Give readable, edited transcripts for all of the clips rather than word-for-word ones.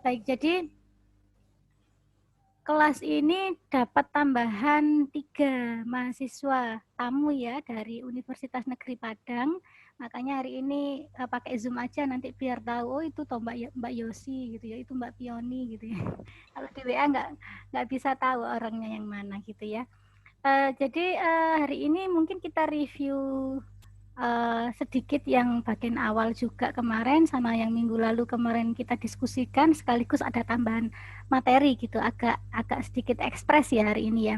Baik, jadi kelas ini dapat tambahan 3 mahasiswa tamu ya dari Universitas Negeri Padang. Makanya hari ini pakai Zoom aja, nanti biar tahu, oh itu toh Mbak Yosi gitu ya, itu Mbak Pioni gitu ya. Kalau di WA nggak bisa tahu orangnya yang mana gitu ya. Jadi hari ini mungkin kita review sedikit yang bagian awal juga kemarin sama yang minggu lalu kemarin kita diskusikan, sekaligus ada tambahan materi gitu, agak sedikit ekspres ya hari ini ya.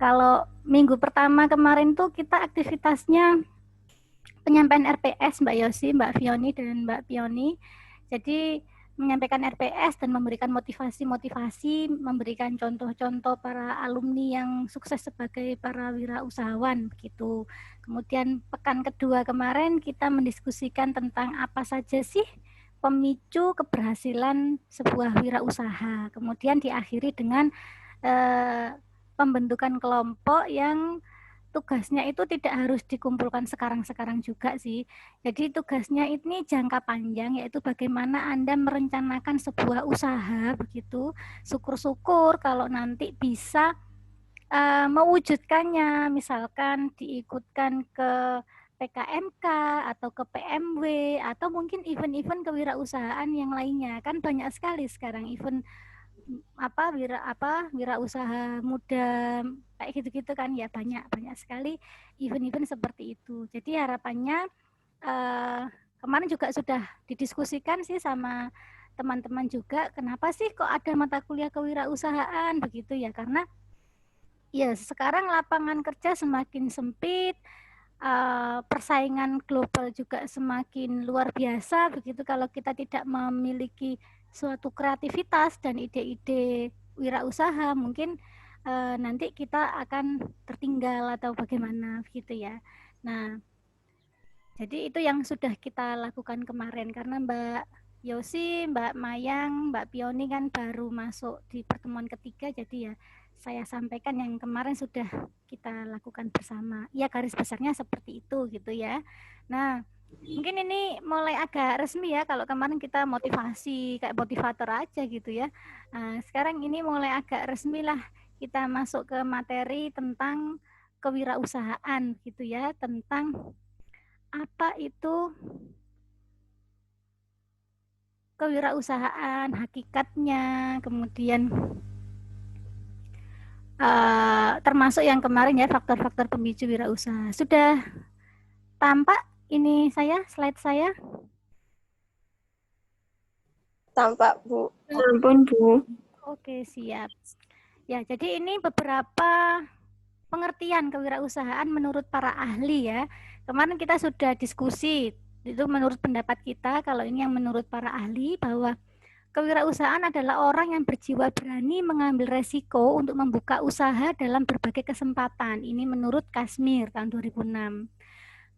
Kalau minggu pertama kemarin tuh kita aktivitasnya penyampaian RPS Mbak Yosi, Mbak Fioni dan Mbak Pioni. Jadi menyampaikan RPS dan memberikan motivasi-motivasi, memberikan contoh-contoh para alumni yang sukses sebagai para wirausahawan gitu. Kemudian pekan kedua kemarin kita mendiskusikan tentang apa saja sih pemicu keberhasilan sebuah wirausaha. Kemudian diakhiri dengan pembentukan kelompok yang tugasnya itu tidak harus dikumpulkan sekarang-sekarang juga sih. Jadi tugasnya ini jangka panjang, yaitu bagaimana Anda merencanakan sebuah usaha begitu. Syukur-syukur kalau nanti bisa mewujudkannya, misalkan diikutkan ke PKMK atau ke PMW atau mungkin event-event kewirausahaan yang lainnya. Kan banyak sekali sekarang event wirausaha muda kayak gitu-gitu kan ya, banyak sekali event-event seperti itu. Jadi harapannya kemarin juga sudah didiskusikan sih sama teman-teman juga, kenapa sih kok ada mata kuliah kewirausahaan begitu ya, karena ya sekarang lapangan kerja semakin sempit, persaingan global juga semakin luar biasa begitu. Kalau kita tidak memiliki suatu kreativitas dan ide-ide wirausaha, mungkin nanti kita akan tertinggal atau bagaimana begitu ya. Nah, jadi itu yang sudah kita lakukan kemarin, karena Mbak Yosi, Mbak Mayang, Mbak Pioni kan baru masuk di pertemuan ketiga, jadi ya saya sampaikan yang kemarin sudah kita lakukan bersama. Ya garis besarnya seperti itu gitu ya. Nah, mungkin ini mulai agak resmi ya, kalau kemarin kita motivasi kayak motivator aja gitu ya. Nah, sekarang ini mulai agak resmi lah, kita masuk ke materi tentang kewirausahaan gitu ya, tentang apa itu kewirausahaan, hakikatnya, kemudian termasuk yang kemarin ya, faktor-faktor pemicu wirausaha. Sudah tampak ini slide saya? Tampak, Bu. Ampun, Bu. Oke, siap. Ya, jadi ini beberapa pengertian kewirausahaan menurut para ahli ya. Kemarin kita sudah diskusi, itu menurut pendapat kita, kalau ini yang menurut para ahli, bahwa kewirausahaan adalah orang yang berjiwa berani mengambil resiko untuk membuka usaha dalam berbagai kesempatan. Ini menurut Kashmir tahun 2006.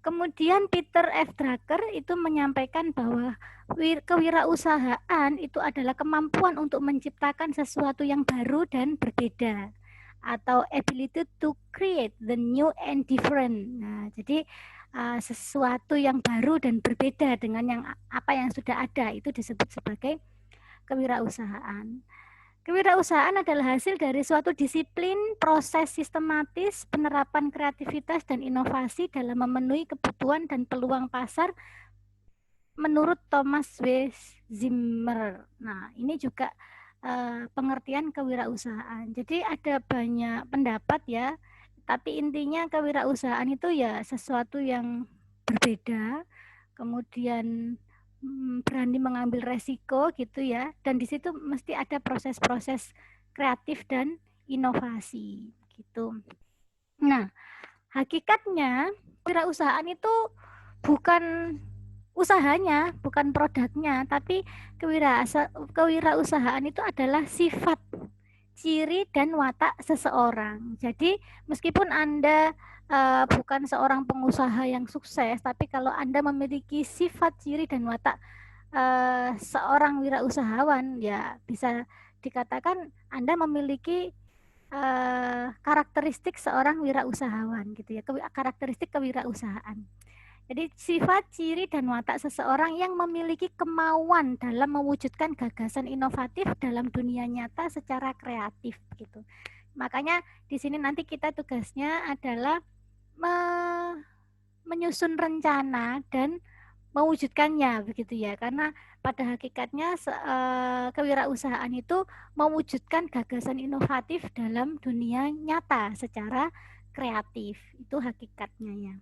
Kemudian Peter F. Drucker itu menyampaikan bahwa kewirausahaan itu adalah kemampuan untuk menciptakan sesuatu yang baru dan berbeda, atau ability to create the new and different. Nah, jadi sesuatu yang baru dan berbeda dengan apa yang sudah ada itu disebut sebagai kewirausahaan. Kewirausahaan adalah hasil dari suatu disiplin, proses sistematis, penerapan kreativitas dan inovasi dalam memenuhi kebutuhan dan peluang pasar menurut Thomas W. Zimmer. Nah, ini juga pengertian kewirausahaan. Jadi ada banyak pendapat ya, tapi intinya kewirausahaan itu ya sesuatu yang berbeda, kemudian berani mengambil resiko gitu ya, dan di situ mesti ada proses-proses kreatif dan inovasi gitu. Nah, hakikatnya kewirausahaan itu bukan usahanya, bukan produknya, tapi kewirausahaan itu adalah sifat, ciri dan watak seseorang. Jadi meskipun Anda bukan seorang pengusaha yang sukses, tapi kalau Anda memiliki sifat, ciri dan watak seorang wirausahawan, ya bisa dikatakan Anda memiliki karakteristik seorang wirausahawan gitu ya, karakteristik kewirausahaan. Jadi sifat, ciri, dan watak seseorang yang memiliki kemauan dalam mewujudkan gagasan inovatif dalam dunia nyata secara kreatif gitu. Makanya di sini nanti kita tugasnya adalah menyusun rencana dan mewujudkannya begitu ya. Karena pada hakikatnya kewirausahaan itu mewujudkan gagasan inovatif dalam dunia nyata secara kreatif. Itu hakikatnya ya.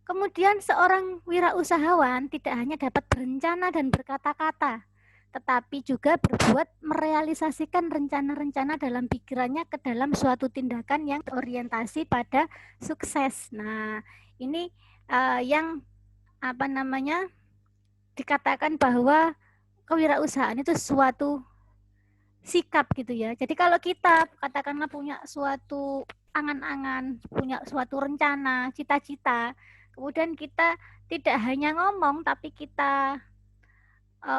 Kemudian seorang wirausahawan tidak hanya dapat berencana dan berkata-kata, tetapi juga berbuat merealisasikan rencana-rencana dalam pikirannya ke dalam suatu tindakan yang orientasi pada sukses. Nah, ini yang dikatakan bahwa kewirausahaan itu suatu sikap gitu ya. Jadi kalau kita katakanlah punya suatu angan-angan, punya suatu rencana, cita-cita, kemudian kita tidak hanya ngomong tapi kita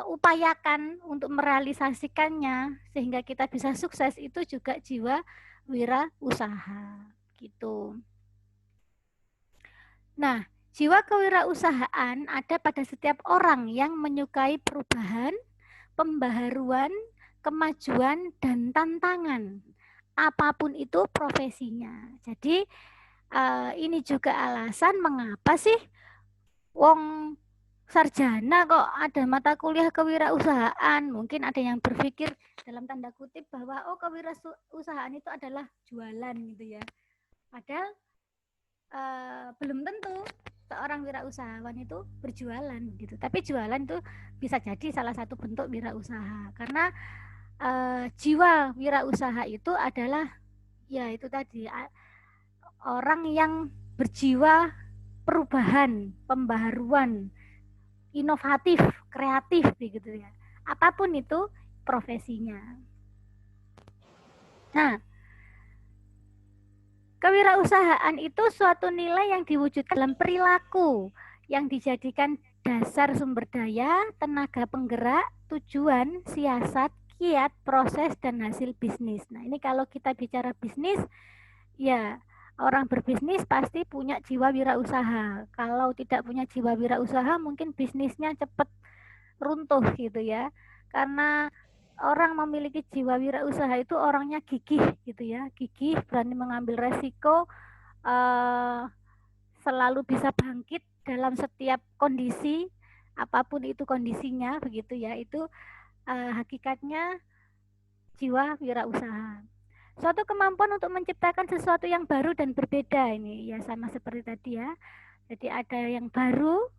upayakan untuk merealisasikannya sehingga kita bisa sukses, itu juga jiwa wirausaha gitu. Nah, jiwa kewirausahaan ada pada setiap orang yang menyukai perubahan, pembaharuan, kemajuan, dan tantangan. Apapun itu profesinya. Jadi ini juga alasan mengapa sih wong sarjana kok ada mata kuliah kewirausahaan. Mungkin ada yang berpikir dalam tanda kutip bahwa kewirausahaan itu adalah jualan gitu ya. Padahal belum tentu seorang wirausahawan itu berjualan gitu. Tapi jualan itu bisa jadi salah satu bentuk wirausaha. Karena jiwa wirausaha itu adalah ya itu tadi orang yang berjiwa perubahan, pembaharuan, inovatif, kreatif begitu ya. Apapun itu profesinya. Nah, kewirausahaan itu suatu nilai yang diwujudkan dalam perilaku yang dijadikan dasar sumber daya, tenaga penggerak, tujuan, siasat, kiat, proses, dan hasil bisnis. Nah, ini kalau kita bicara bisnis, ya orang berbisnis pasti punya jiwa wirausaha. Kalau tidak punya jiwa wirausaha, mungkin bisnisnya cepat runtuh gitu ya. Karena orang memiliki jiwa wirausaha itu orangnya gigih gitu ya, gigih, berani mengambil resiko, selalu bisa bangkit dalam setiap kondisi, apapun itu kondisinya begitu ya. Itu hakikatnya jiwa wirausaha. Suatu kemampuan untuk menciptakan sesuatu yang baru dan berbeda, ini ya sama seperti tadi ya. Jadi ada yang baru,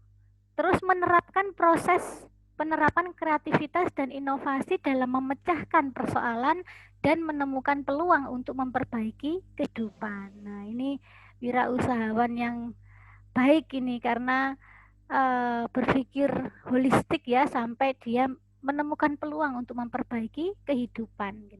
terus menerapkan proses penerapan kreativitas dan inovasi dalam memecahkan persoalan dan menemukan peluang untuk memperbaiki kehidupan. Nah, ini wirausahawan yang baik ini karena berpikir holistik ya, sampai dia menemukan peluang untuk memperbaiki kehidupan.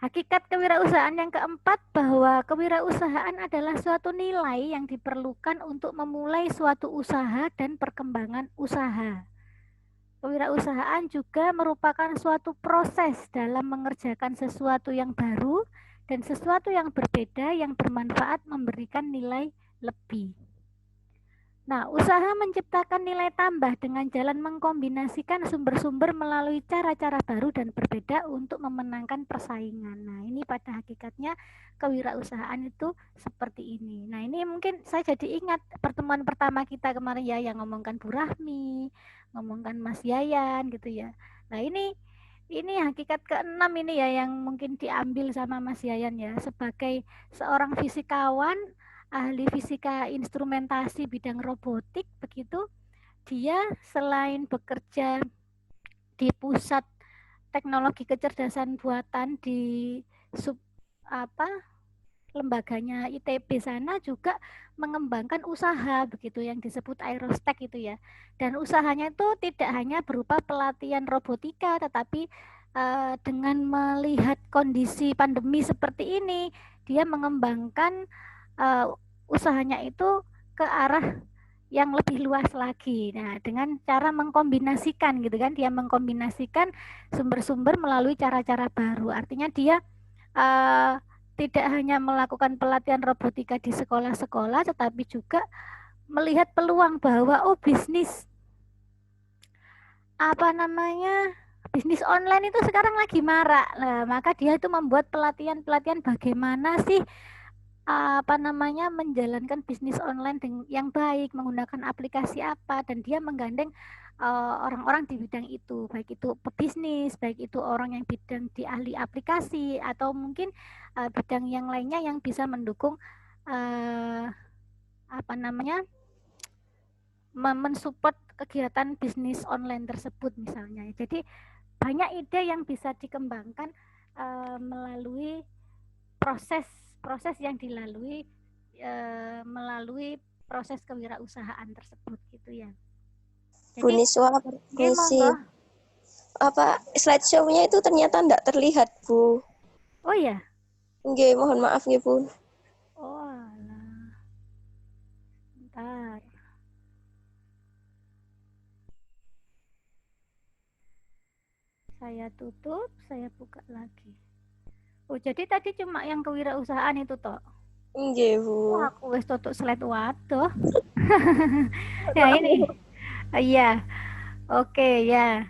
Hakikat kewirausahaan yang keempat, bahwa kewirausahaan adalah suatu nilai yang diperlukan untuk memulai suatu usaha dan perkembangan usaha. Kewirausahaan juga merupakan suatu proses dalam mengerjakan sesuatu yang baru dan sesuatu yang berbeda yang bermanfaat memberikan nilai lebih. Nah, usaha menciptakan nilai tambah dengan jalan mengkombinasikan sumber-sumber melalui cara-cara baru dan berbeda untuk memenangkan persaingan. Nah, ini pada hakikatnya kewirausahaan itu seperti ini. Nah, ini mungkin saya jadi ingat pertemuan pertama kita kemarin ya, yang ngomongkan Bu Rahmi, ngomongkan Mas Yayan gitu ya. Nah, ini hakikat keenam ini ya yang mungkin diambil sama Mas Yayan ya, sebagai seorang fisikawan, ahli fisika instrumentasi bidang robotik begitu, dia selain bekerja di pusat teknologi kecerdasan buatan di lembaganya ITB sana, juga mengembangkan usaha begitu yang disebut Aerostek itu ya. Dan usahanya itu tidak hanya berupa pelatihan robotika, tetapi dengan melihat kondisi pandemi seperti ini, dia mengembangkan usahanya itu ke arah yang lebih luas lagi. Nah, dengan cara mengkombinasikan gitu kan, dia mengkombinasikan sumber-sumber melalui cara-cara baru. Artinya dia tidak hanya melakukan pelatihan robotika di sekolah-sekolah, tetapi juga melihat peluang bahwa bisnis bisnis online itu sekarang lagi marak. Nah, maka dia itu membuat pelatihan-pelatihan bagaimana sih menjalankan bisnis online yang baik, menggunakan aplikasi apa, dan dia menggandeng orang-orang di bidang itu, baik itu pebisnis, baik itu orang yang bidang di ahli aplikasi, atau mungkin bidang yang lainnya yang bisa mendukung mensupport kegiatan bisnis online tersebut misalnya. Jadi banyak ide yang bisa dikembangkan melalui proses yang dilalui melalui proses kewirausahaan tersebut gitu ya. Bu Jadi Niswa, permisi. Slideshow-nya itu ternyata tidak terlihat, Bu. Oh ya. Nggih, mohon maaf nggih, Bu. Oh alah. Bentar. Saya tutup, saya buka lagi. Oh, jadi tadi cuma yang kewirausahaan itu toh? Nggih, Bu. Wah, aku wis tutup slide waduh. Ya ini. Iya. Oke, ya.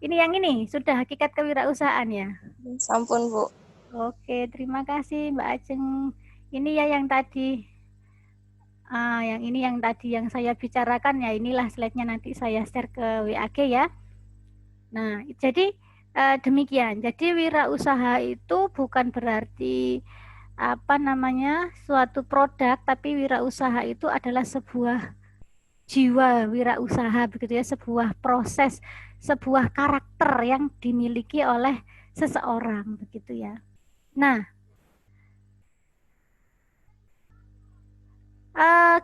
Ini yang ini sudah hakikat kewirausahaan ya. Sampun, Bu. Oke, terima kasih Mbak Ajeng. Ini ya yang tadi yang saya bicarakan ya, inilah slide-nya, nanti saya share ke WAG ya. Nah, jadi demikian. Jadi wirausaha itu bukan berarti suatu produk, tapi wirausaha itu adalah sebuah jiwa wirausaha begitu ya, sebuah proses, sebuah karakter yang dimiliki oleh seseorang begitu ya. Nah,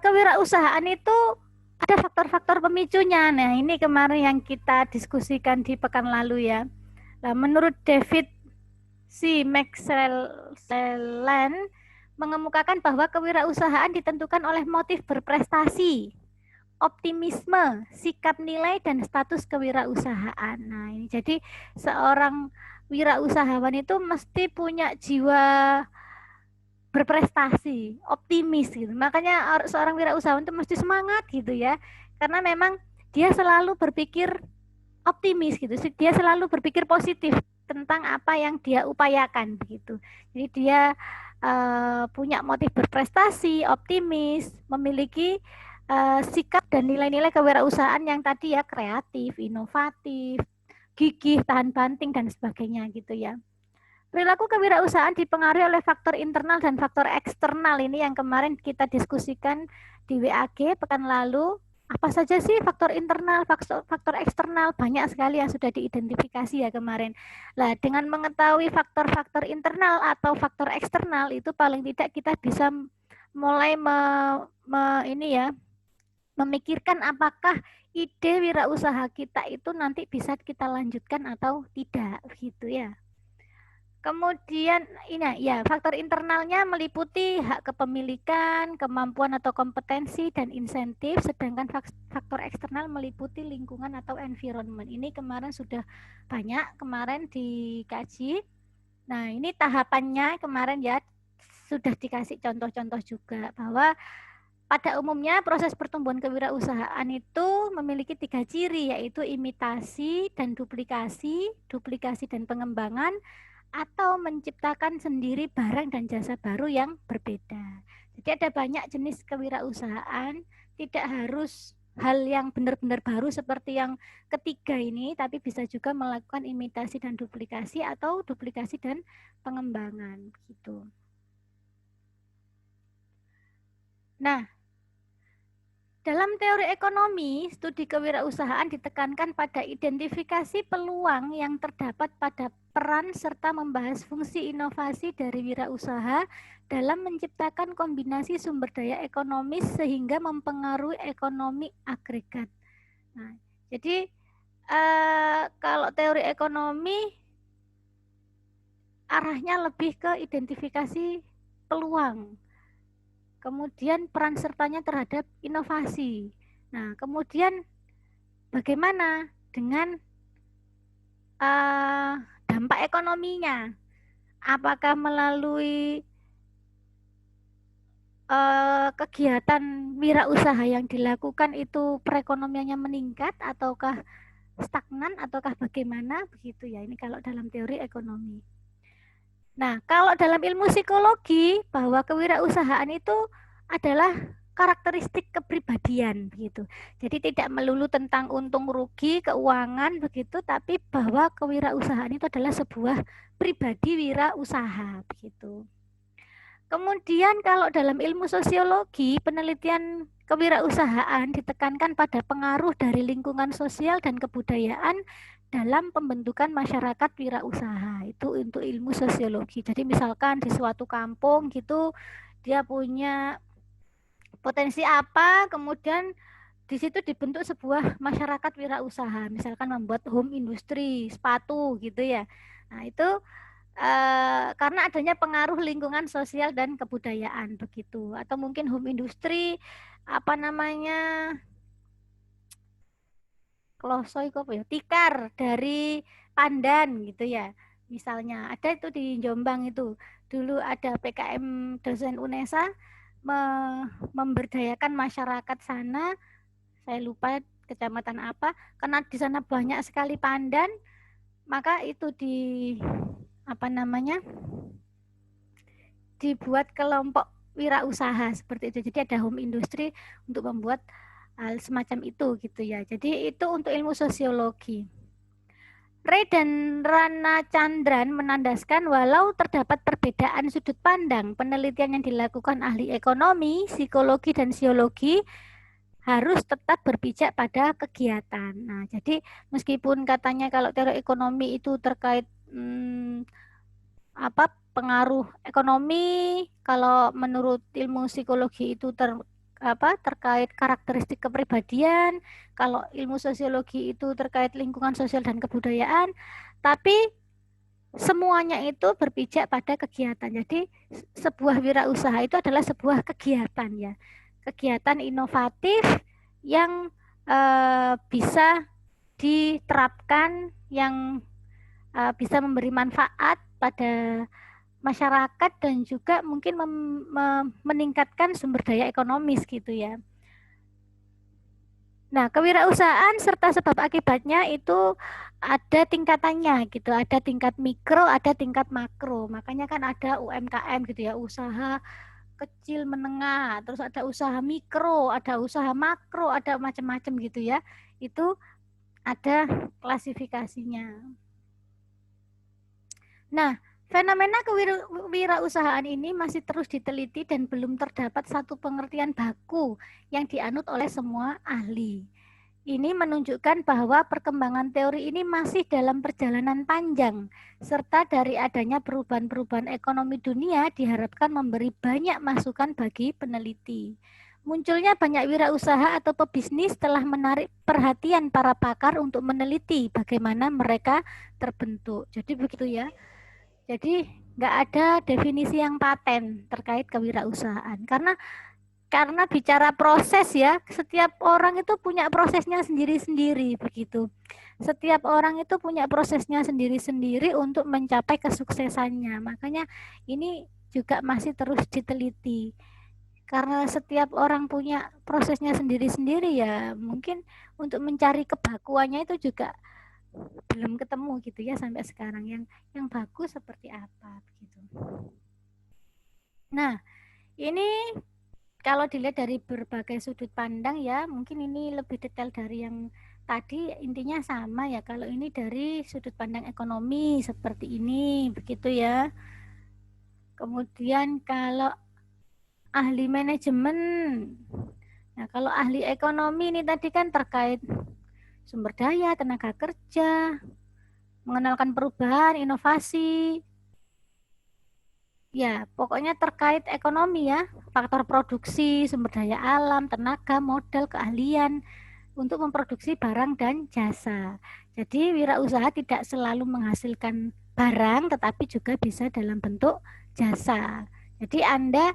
kewirausahaan itu ada faktor-faktor pemicunya. Nah, ini kemarin yang kita diskusikan di pekan lalu ya. Nah, menurut David C. McClelland mengemukakan bahwa kewirausahaan ditentukan oleh motif berprestasi, optimisme, sikap nilai, dan status kewirausahaan. Nah, ini jadi seorang wirausahawan itu mesti punya jiwa berprestasi, optimis gitu. Makanya seorang wirausahawan itu mesti semangat gitu ya. Karena memang dia selalu berpikir optimis gitu. Dia selalu berpikir positif tentang apa yang dia upayakan begitu. Jadi dia punya motif berprestasi, optimis, memiliki sikap dan nilai-nilai kewirausahaan yang tadi ya, kreatif, inovatif, gigih, tahan banting, dan sebagainya gitu ya. Perilaku kewirausahaan dipengaruhi oleh faktor internal dan faktor eksternal. Ini yang kemarin kita diskusikan di WAG pekan lalu. Apa saja sih faktor internal, faktor eksternal? Banyak sekali yang sudah diidentifikasi ya kemarin. Nah, dengan mengetahui faktor-faktor internal atau faktor eksternal itu paling tidak kita bisa mulai memikirkan apakah ide wirausaha kita itu nanti bisa kita lanjutkan atau tidak, gitu ya. Kemudian ini ya, faktor internalnya meliputi hak kepemilikan, kemampuan atau kompetensi, dan insentif, sedangkan faktor eksternal meliputi lingkungan atau environment. Ini kemarin sudah banyak dikaji. Nah, ini tahapannya kemarin ya sudah dikasih contoh-contoh juga bahwa pada umumnya proses pertumbuhan kewirausahaan itu memiliki 3 ciri, yaitu imitasi dan duplikasi dan pengembangan, atau menciptakan sendiri barang dan jasa baru yang berbeda. Jadi ada banyak jenis kewirausahaan, tidak harus hal yang benar-benar baru seperti yang ketiga ini, tapi bisa juga melakukan imitasi dan duplikasi atau duplikasi dan pengembangan gitu. Nah, dalam teori ekonomi, studi kewirausahaan ditekankan pada identifikasi peluang yang terdapat pada peran serta membahas fungsi inovasi dari wirausaha dalam menciptakan kombinasi sumber daya ekonomis sehingga mempengaruhi ekonomi agregat. Nah, jadi kalau teori ekonomi arahnya lebih ke identifikasi peluang, kemudian peran sertanya terhadap inovasi. Nah, kemudian bagaimana dengan dampak ekonominya? apakah melalui kegiatan wirausaha yang dilakukan itu perekonomiannya meningkat ataukah stagnan ataukah bagaimana begitu ya. Ini kalau dalam teori ekonomi. Nah, kalau dalam ilmu psikologi bahwa kewirausahaan itu adalah karakteristik kepribadian begitu. Jadi tidak melulu tentang untung rugi, keuangan begitu, tapi bahwa kewirausahaan itu adalah sebuah pribadi wirausaha begitu. Kemudian kalau dalam ilmu sosiologi, penelitian kewirausahaan ditekankan pada pengaruh dari lingkungan sosial dan kebudayaan dalam pembentukan masyarakat wirausaha. Itu untuk ilmu sosiologi. Jadi misalkan di suatu kampung gitu, dia punya potensi apa, kemudian di situ dibentuk sebuah masyarakat wirausaha, misalkan membuat home industri, sepatu gitu ya. Nah, itu karena adanya pengaruh lingkungan sosial dan kebudayaan begitu, atau mungkin home industri apa namanya klosoy apa ya tikar dari pandan gitu ya, misalnya ada itu di Jombang itu dulu ada PKM dosen UNESA memberdayakan masyarakat sana, saya lupa kecamatan apa, karena di sana banyak sekali pandan, maka itu di apa namanya dibuat kelompok wirausaha seperti itu. Jadi ada home industry untuk membuat hal semacam itu gitu ya. Jadi itu untuk ilmu sosiologi. Ray dan Rana Chandran menandaskan walau terdapat perbedaan sudut pandang, penelitian yang dilakukan ahli ekonomi, psikologi, dan sosiologi harus tetap berpijak pada kegiatan. Nah, jadi meskipun katanya kalau teori ekonomi itu terkait pengaruh ekonomi, kalau menurut ilmu psikologi itu terkait karakteristik kepribadian, kalau ilmu sosiologi itu terkait lingkungan sosial dan kebudayaan, tapi semuanya itu berpijak pada kegiatan. Jadi sebuah wirausaha itu adalah sebuah kegiatan ya, kegiatan inovatif yang bisa diterapkan, yang bisa memberi manfaat pada masyarakat dan juga mungkin meningkatkan sumber daya ekonomis gitu ya. Nah, kewirausahaan serta sebab akibatnya itu ada tingkatannya gitu, ada tingkat mikro, ada tingkat makro. Makanya kan ada UMKM gitu ya, usaha kecil menengah, terus ada usaha mikro, ada usaha makro, ada macam-macam gitu ya. Itu ada klasifikasinya. Nah, fenomena kewirausahaan ini masih terus diteliti dan belum terdapat satu pengertian baku yang dianut oleh semua ahli. Ini menunjukkan bahwa perkembangan teori ini masih dalam perjalanan panjang, serta dari adanya perubahan-perubahan ekonomi dunia diharapkan memberi banyak masukan bagi peneliti. Munculnya banyak wirausaha atau pebisnis telah menarik perhatian para pakar untuk meneliti bagaimana mereka terbentuk. Jadi begitu ya. Jadi nggak ada definisi yang paten terkait kewirausahaan, karena bicara proses ya, setiap orang itu punya prosesnya sendiri-sendiri begitu. Setiap orang itu punya prosesnya sendiri-sendiri untuk mencapai kesuksesannya. Makanya ini juga masih terus diteliti. Karena setiap orang punya prosesnya sendiri-sendiri ya, mungkin untuk mencari kebakuannya itu juga belum ketemu gitu ya sampai sekarang, yang bagus seperti apa begitu. Nah, ini kalau dilihat dari berbagai sudut pandang ya, mungkin ini lebih detail dari yang tadi, intinya sama ya. Kalau ini dari sudut pandang ekonomi seperti ini begitu ya. Kemudian kalau ahli manajemen, nah kalau ahli ekonomi ini tadi kan terkait sumber daya, tenaga kerja, mengenalkan perubahan, inovasi. Ya, pokoknya terkait ekonomi ya, faktor produksi, sumber daya alam, tenaga, modal, keahlian untuk memproduksi barang dan jasa. Jadi wirausaha tidak selalu menghasilkan barang, tetapi juga bisa dalam bentuk jasa. Jadi Anda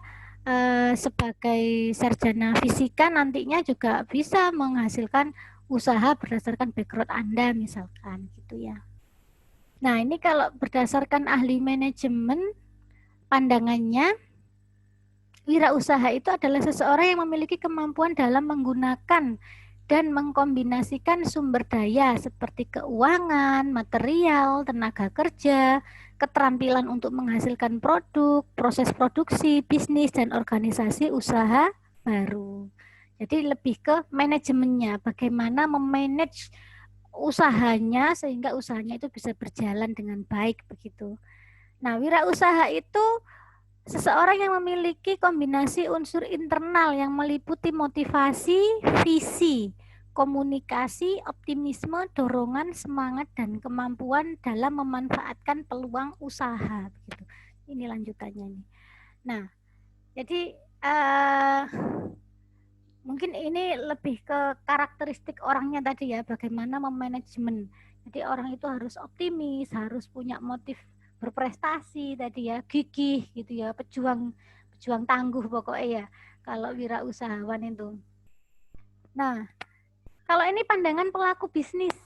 sebagai sarjana fisika nantinya juga bisa menghasilkan usaha berdasarkan background Anda misalkan gitu ya. Nah, ini kalau berdasarkan ahli manajemen, pandangannya, wirausaha itu adalah seseorang yang memiliki kemampuan dalam menggunakan dan mengkombinasikan sumber daya seperti keuangan, material, tenaga kerja, keterampilan untuk menghasilkan produk, proses produksi, bisnis, dan organisasi usaha baru. Jadi lebih ke manajemennya, bagaimana memanage usahanya sehingga usahanya itu bisa berjalan dengan baik begitu. Nah, wirausaha itu seseorang yang memiliki kombinasi unsur internal yang meliputi motivasi, visi, komunikasi, optimisme, dorongan, semangat, dan kemampuan dalam memanfaatkan peluang usaha. Begitu. Ini lanjutannya nih. Nah, jadi mungkin ini lebih ke karakteristik orangnya tadi ya, bagaimana memanajemen. Jadi orang itu harus optimis, harus punya motif berprestasi tadi ya, gigih gitu ya, pejuang tangguh pokoknya ya kalau wirausahawan itu. Nah, kalau ini pandangan pelaku bisnis.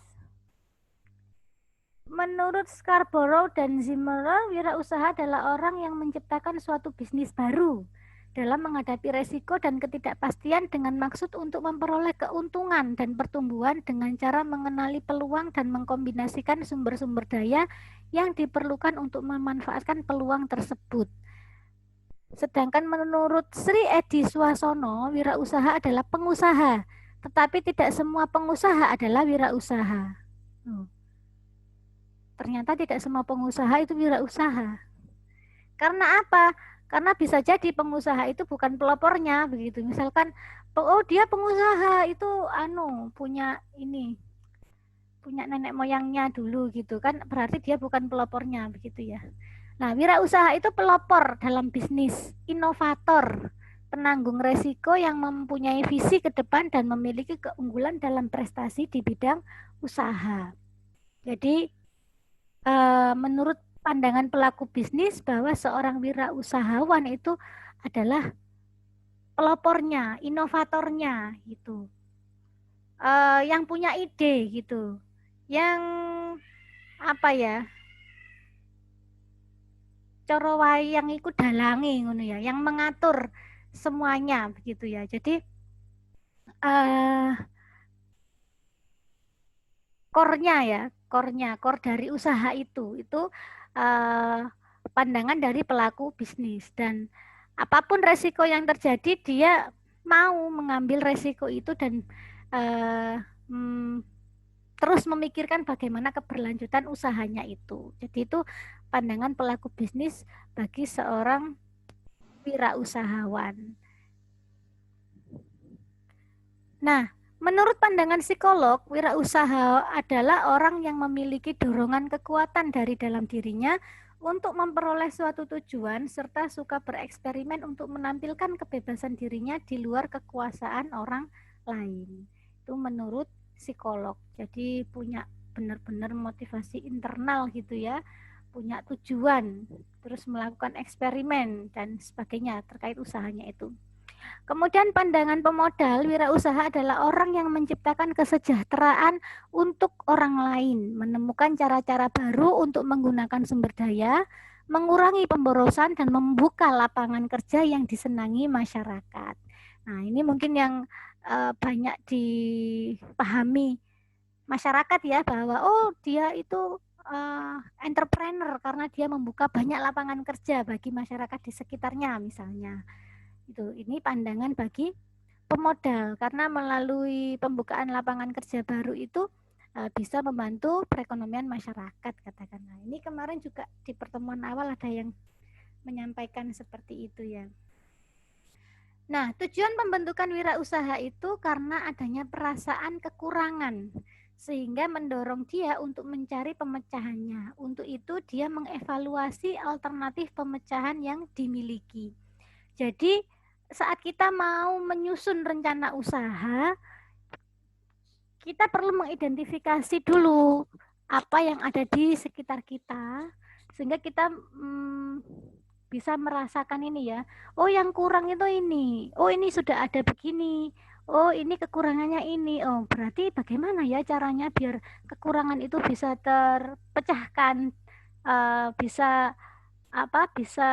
Menurut Scarborough dan Zimmerman, wirausaha adalah orang yang menciptakan suatu bisnis baru dalam menghadapi resiko dan ketidakpastian dengan maksud untuk memperoleh keuntungan dan pertumbuhan dengan cara mengenali peluang dan mengkombinasikan sumber-sumber daya yang diperlukan untuk memanfaatkan peluang tersebut. Sedangkan menurut Sri Edi Swasono, wirausaha adalah pengusaha, tetapi tidak semua pengusaha adalah wirausaha. Ternyata tidak semua pengusaha itu wirausaha. Karena apa? Karena bisa jadi pengusaha itu bukan pelopornya begitu. Misalkan oh dia pengusaha itu punya ini, punya nenek moyangnya dulu gitu kan, berarti dia bukan pelopornya begitu ya. Nah, wirausaha itu pelopor dalam bisnis, inovator, penanggung resiko yang mempunyai visi ke depan dan memiliki keunggulan dalam prestasi di bidang usaha. Jadi menurut pandangan pelaku bisnis bahwa seorang wirausahawan itu adalah pelopornya, inovatornya gitu, yang punya ide gitu, yang apa ya, coro wayang ikut dalangi ngono ya, yang mengatur semuanya begitu ya. Jadi core-nya ya, core dari usaha itu pandangan dari pelaku bisnis, dan apapun resiko yang terjadi dia mau mengambil resiko itu dan terus memikirkan bagaimana keberlanjutan usahanya itu. Jadi itu pandangan pelaku bisnis bagi seorang wirausahawan. Nah, menurut pandangan psikolog, wirausaha adalah orang yang memiliki dorongan kekuatan dari dalam dirinya untuk memperoleh suatu tujuan serta suka bereksperimen untuk menampilkan kebebasan dirinya di luar kekuasaan orang lain. Itu menurut psikolog. Jadi punya benar-benar motivasi internal gitu ya, punya tujuan, terus melakukan eksperimen dan sebagainya terkait usahanya itu. Kemudian pandangan pemodal, wirausaha adalah orang yang menciptakan kesejahteraan untuk orang lain, menemukan cara-cara baru untuk menggunakan sumber daya, mengurangi pemborosan, dan membuka lapangan kerja yang disenangi masyarakat. Nah, ini mungkin yang banyak dipahami masyarakat ya, bahwa oh dia itu entrepreneur karena dia membuka banyak lapangan kerja bagi masyarakat di sekitarnya misalnya. Ini pandangan bagi pemodal, karena melalui pembukaan lapangan kerja baru itu bisa membantu perekonomian masyarakat katakanlah. Ini kemarin juga di pertemuan awal ada yang menyampaikan seperti itu ya. Nah, tujuan pembentukan wirausaha itu karena adanya perasaan kekurangan sehingga mendorong dia untuk mencari pemecahannya. Untuk itu dia mengevaluasi alternatif pemecahan yang dimiliki. Jadi saat kita mau menyusun rencana usaha, kita perlu mengidentifikasi dulu apa yang ada di sekitar kita, sehingga kita bisa merasakan ini ya. Oh, yang kurang itu ini. Oh, ini sudah ada begini. oh ini kekurangannya ini, oh berarti bagaimana ya caranya biar kekurangan itu bisa terpecahkan, bisa bisa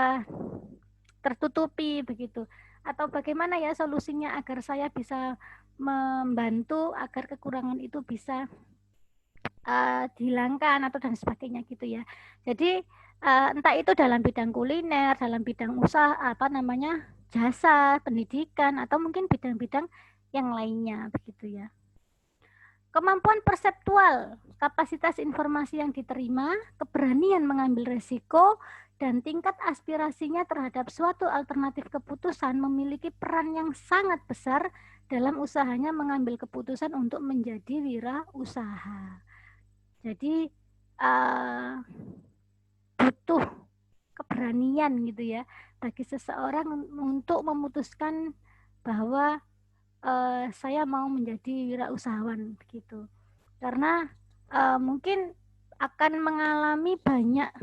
tertutupi begitu, atau bagaimana ya solusinya agar saya bisa membantu agar kekurangan itu bisa dihilangkan atau dan sebagainya gitu ya. Jadi entah itu dalam bidang kuliner, dalam bidang usaha jasa, pendidikan, atau mungkin bidang-bidang yang lainnya begitu ya. Kemampuan perseptual, kapasitas informasi yang diterima, keberanian mengambil resiko, dan tingkat aspirasinya terhadap suatu alternatif keputusan memiliki peran yang sangat besar dalam usahanya mengambil keputusan untuk menjadi wirausaha. Jadi butuh keberanian gitu ya bagi seseorang untuk memutuskan bahwa saya mau menjadi wirausahawan begitu. Karena mungkin akan mengalami banyak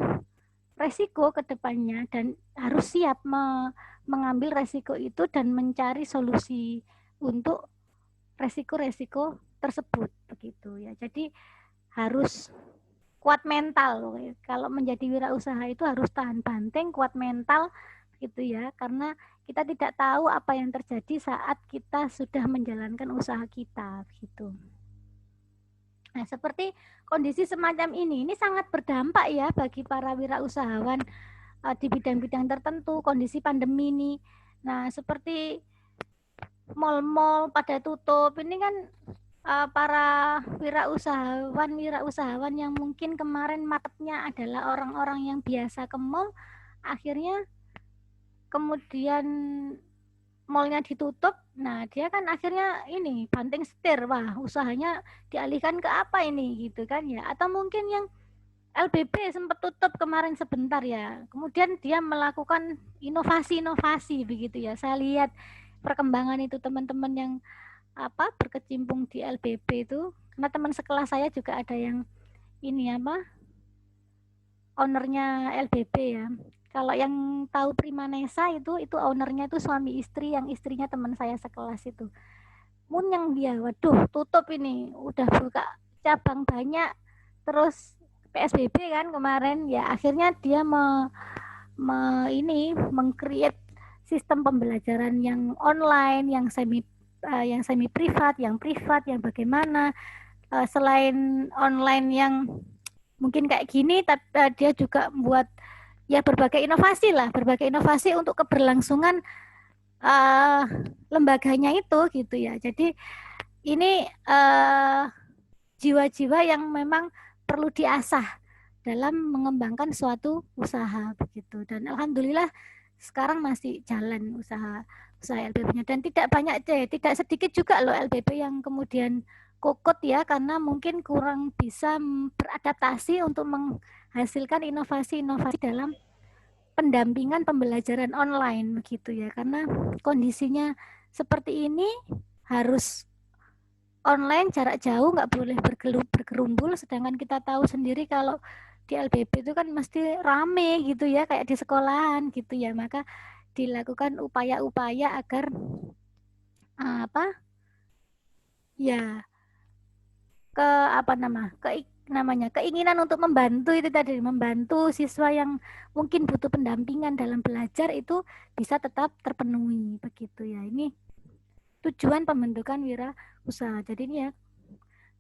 resiko ke depannya dan harus siap mengambil resiko itu dan mencari solusi untuk resiko-resiko tersebut begitu ya. Jadi harus kuat mental. Kalau menjadi wirausaha itu harus tahan banting, kuat mental gitu ya. Karena kita tidak tahu apa yang terjadi saat kita sudah menjalankan usaha kita gitu. Nah, seperti kondisi semacam ini sangat berdampak ya bagi para wirausahawan di bidang-bidang tertentu, kondisi pandemi ini. Nah, seperti mal-mal pada tutup, ini kan para wirausahawan yang mungkin kemarin marketnya adalah orang-orang yang biasa ke mall, akhirnya kemudian mallnya ditutup, nah dia kan akhirnya ini banting setir, wah usahanya dialihkan ke apa ini gitu kan ya, atau mungkin yang LBB sempat tutup kemarin sebentar ya, kemudian dia melakukan inovasi-inovasi begitu ya. Saya lihat perkembangan itu teman-teman yang berkecimpung di LBB itu, karena teman sekelas saya juga ada yang ini ownernya LBB ya. Kalau yang tahu Primanesa itu ownernya itu suami istri, yang istrinya teman saya sekelas itu. Munyeng dia, waduh tutup ini, udah buka cabang banyak, terus PSBB kan kemarin ya, akhirnya dia mengcreate sistem pembelajaran yang online, yang semi privat, yang bagaimana selain online yang mungkin kayak gini, tapi dia juga membuat ya berbagai inovasi untuk keberlangsungan lembaganya itu gitu ya. Jadi ini jiwa-jiwa yang memang perlu diasah dalam mengembangkan suatu usaha begitu. Dan alhamdulillah sekarang masih jalan usaha LBB-nya, dan tidak sedikit juga loh LBB yang kemudian kokot ya, karena mungkin kurang bisa beradaptasi untuk menghasilkan inovasi-inovasi dalam pendampingan pembelajaran online begitu ya, karena kondisinya seperti ini harus online, jarak jauh, nggak boleh bergerumbul, sedangkan kita tahu sendiri kalau di LBB itu kan mesti rame gitu ya, kayak di sekolahan gitu ya. Maka dilakukan upaya-upaya agar ya ke keinginan untuk membantu itu tadi, membantu siswa yang mungkin butuh pendampingan dalam belajar itu bisa tetap terpenuhi begitu ya. Ini tujuan pembentukan wirausaha. Jadi ini ya,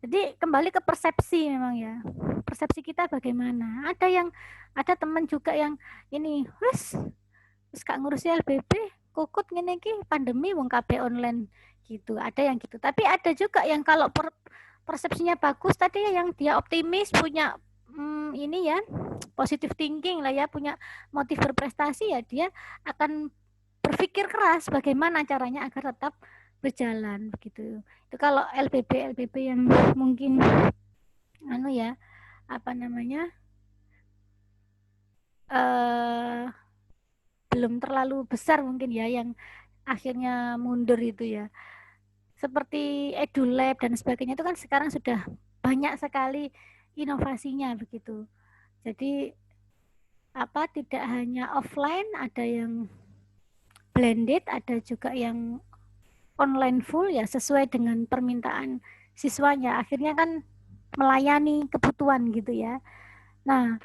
jadi kembali ke persepsi memang ya. Persepsi kita bagaimana? Ada teman juga yang ini, wis gak ngurusi LBB, kukut ngene iki pandemi wong kabeh online gitu. Ada yang gitu. Tapi ada juga yang kalau persepsinya bagus tadi ya, yang dia optimis, punya ini ya, positive thinking lah ya, punya motif berprestasi ya, dia akan berpikir keras bagaimana caranya agar tetap berjalan begitu. Itu kalau LBB yang mungkin belum terlalu besar mungkin ya, yang akhirnya mundur itu ya. Seperti EduLab dan sebagainya itu kan sekarang sudah banyak sekali inovasinya begitu. Jadi tidak hanya offline, ada yang blended, ada juga yang online full ya sesuai dengan permintaan siswanya. Akhirnya kan melayani kebutuhan gitu ya. Nah,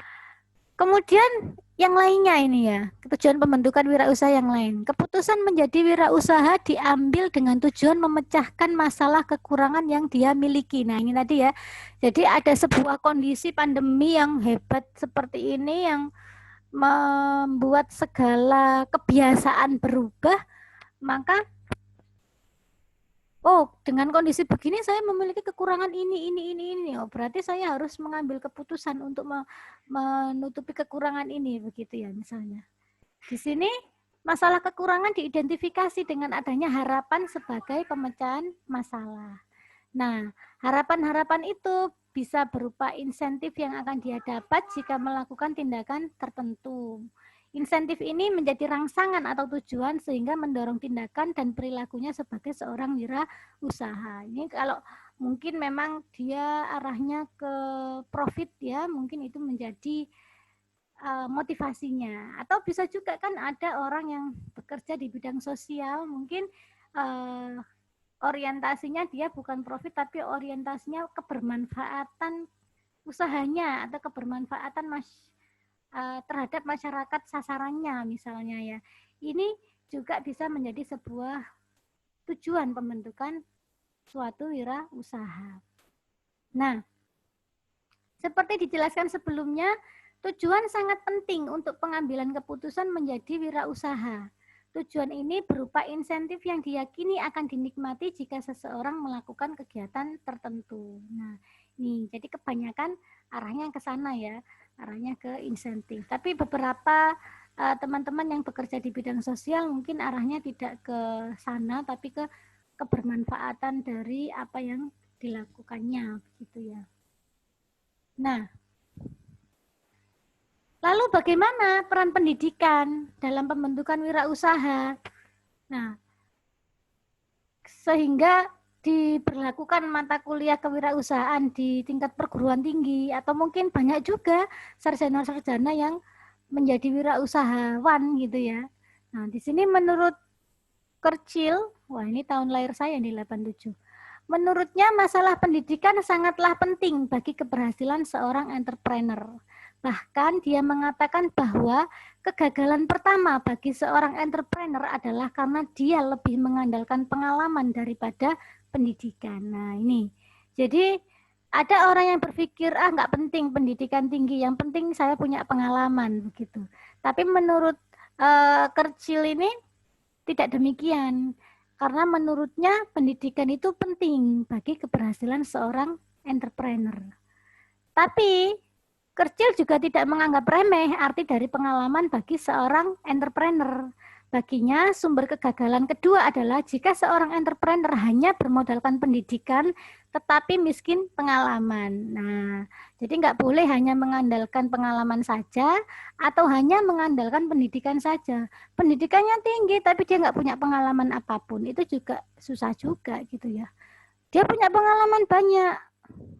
kemudian yang lainnya ini ya, tujuan pembentukan wirausaha yang lain. Keputusan menjadi wirausaha diambil dengan tujuan memecahkan masalah kekurangan yang dia miliki. Nah, ini tadi ya. Jadi ada sebuah kondisi pandemi yang hebat seperti ini yang membuat segala kebiasaan berubah, maka oh, dengan kondisi begini saya memiliki kekurangan ini. Oh, berarti saya harus mengambil keputusan untuk menutupi kekurangan ini, begitu ya misalnya. Di sini masalah kekurangan diidentifikasi dengan adanya harapan sebagai pemecahan masalah. Nah, harapan-harapan itu bisa berupa insentif yang akan dia dapat jika melakukan tindakan tertentu. Insentif ini menjadi rangsangan atau tujuan sehingga mendorong tindakan dan perilakunya sebagai seorang wirausaha. Ini kalau mungkin memang dia arahnya ke profit ya, mungkin itu menjadi motivasinya. Atau bisa juga kan ada orang yang bekerja di bidang sosial, mungkin orientasinya dia bukan profit tapi orientasinya kebermanfaatan usahanya atau kebermanfaatan terhadap masyarakat sasarannya misalnya ya. Ini juga bisa menjadi sebuah tujuan pembentukan suatu wirausaha. Nah, seperti dijelaskan sebelumnya, tujuan sangat penting untuk pengambilan keputusan menjadi wirausaha. Tujuan ini berupa insentif yang diyakini akan dinikmati jika seseorang melakukan kegiatan tertentu. Nah, ini jadi kebanyakan arahnya ke sana ya, arahnya ke insentif. Tapi beberapa teman-teman yang bekerja di bidang sosial mungkin arahnya tidak ke sana, tapi ke kebermanfaatan dari apa yang dilakukannya, begitu ya. Nah, lalu bagaimana peran pendidikan dalam pembentukan wirausaha? Nah, sehingga diberlakukan mata kuliah kewirausahaan di tingkat perguruan tinggi atau mungkin banyak juga sarjana-sarjana yang menjadi wirausahawan gitu ya. Nah, di sini menurut Kercil, wah ini tahun lahir saya di 87. Menurutnya masalah pendidikan sangatlah penting bagi keberhasilan seorang entrepreneur. Bahkan dia mengatakan bahwa kegagalan pertama bagi seorang entrepreneur adalah karena dia lebih mengandalkan pengalaman daripada pendidikan. Nah ini, jadi ada orang yang berpikir, nggak penting pendidikan tinggi, yang penting saya punya pengalaman begitu. Tapi menurut Kercil ini tidak demikian. Karena menurutnya pendidikan itu penting bagi keberhasilan seorang entrepreneur. Tapi Kercil juga tidak menganggap remeh arti dari pengalaman bagi seorang entrepreneur. Baginya, sumber kegagalan kedua adalah jika seorang entrepreneur hanya bermodalkan pendidikan tetapi miskin pengalaman. Nah, jadi nggak boleh hanya mengandalkan pengalaman saja atau hanya mengandalkan pendidikan saja. Pendidikannya tinggi tapi dia nggak punya pengalaman apapun, itu juga susah juga gitu ya. Dia punya pengalaman banyak,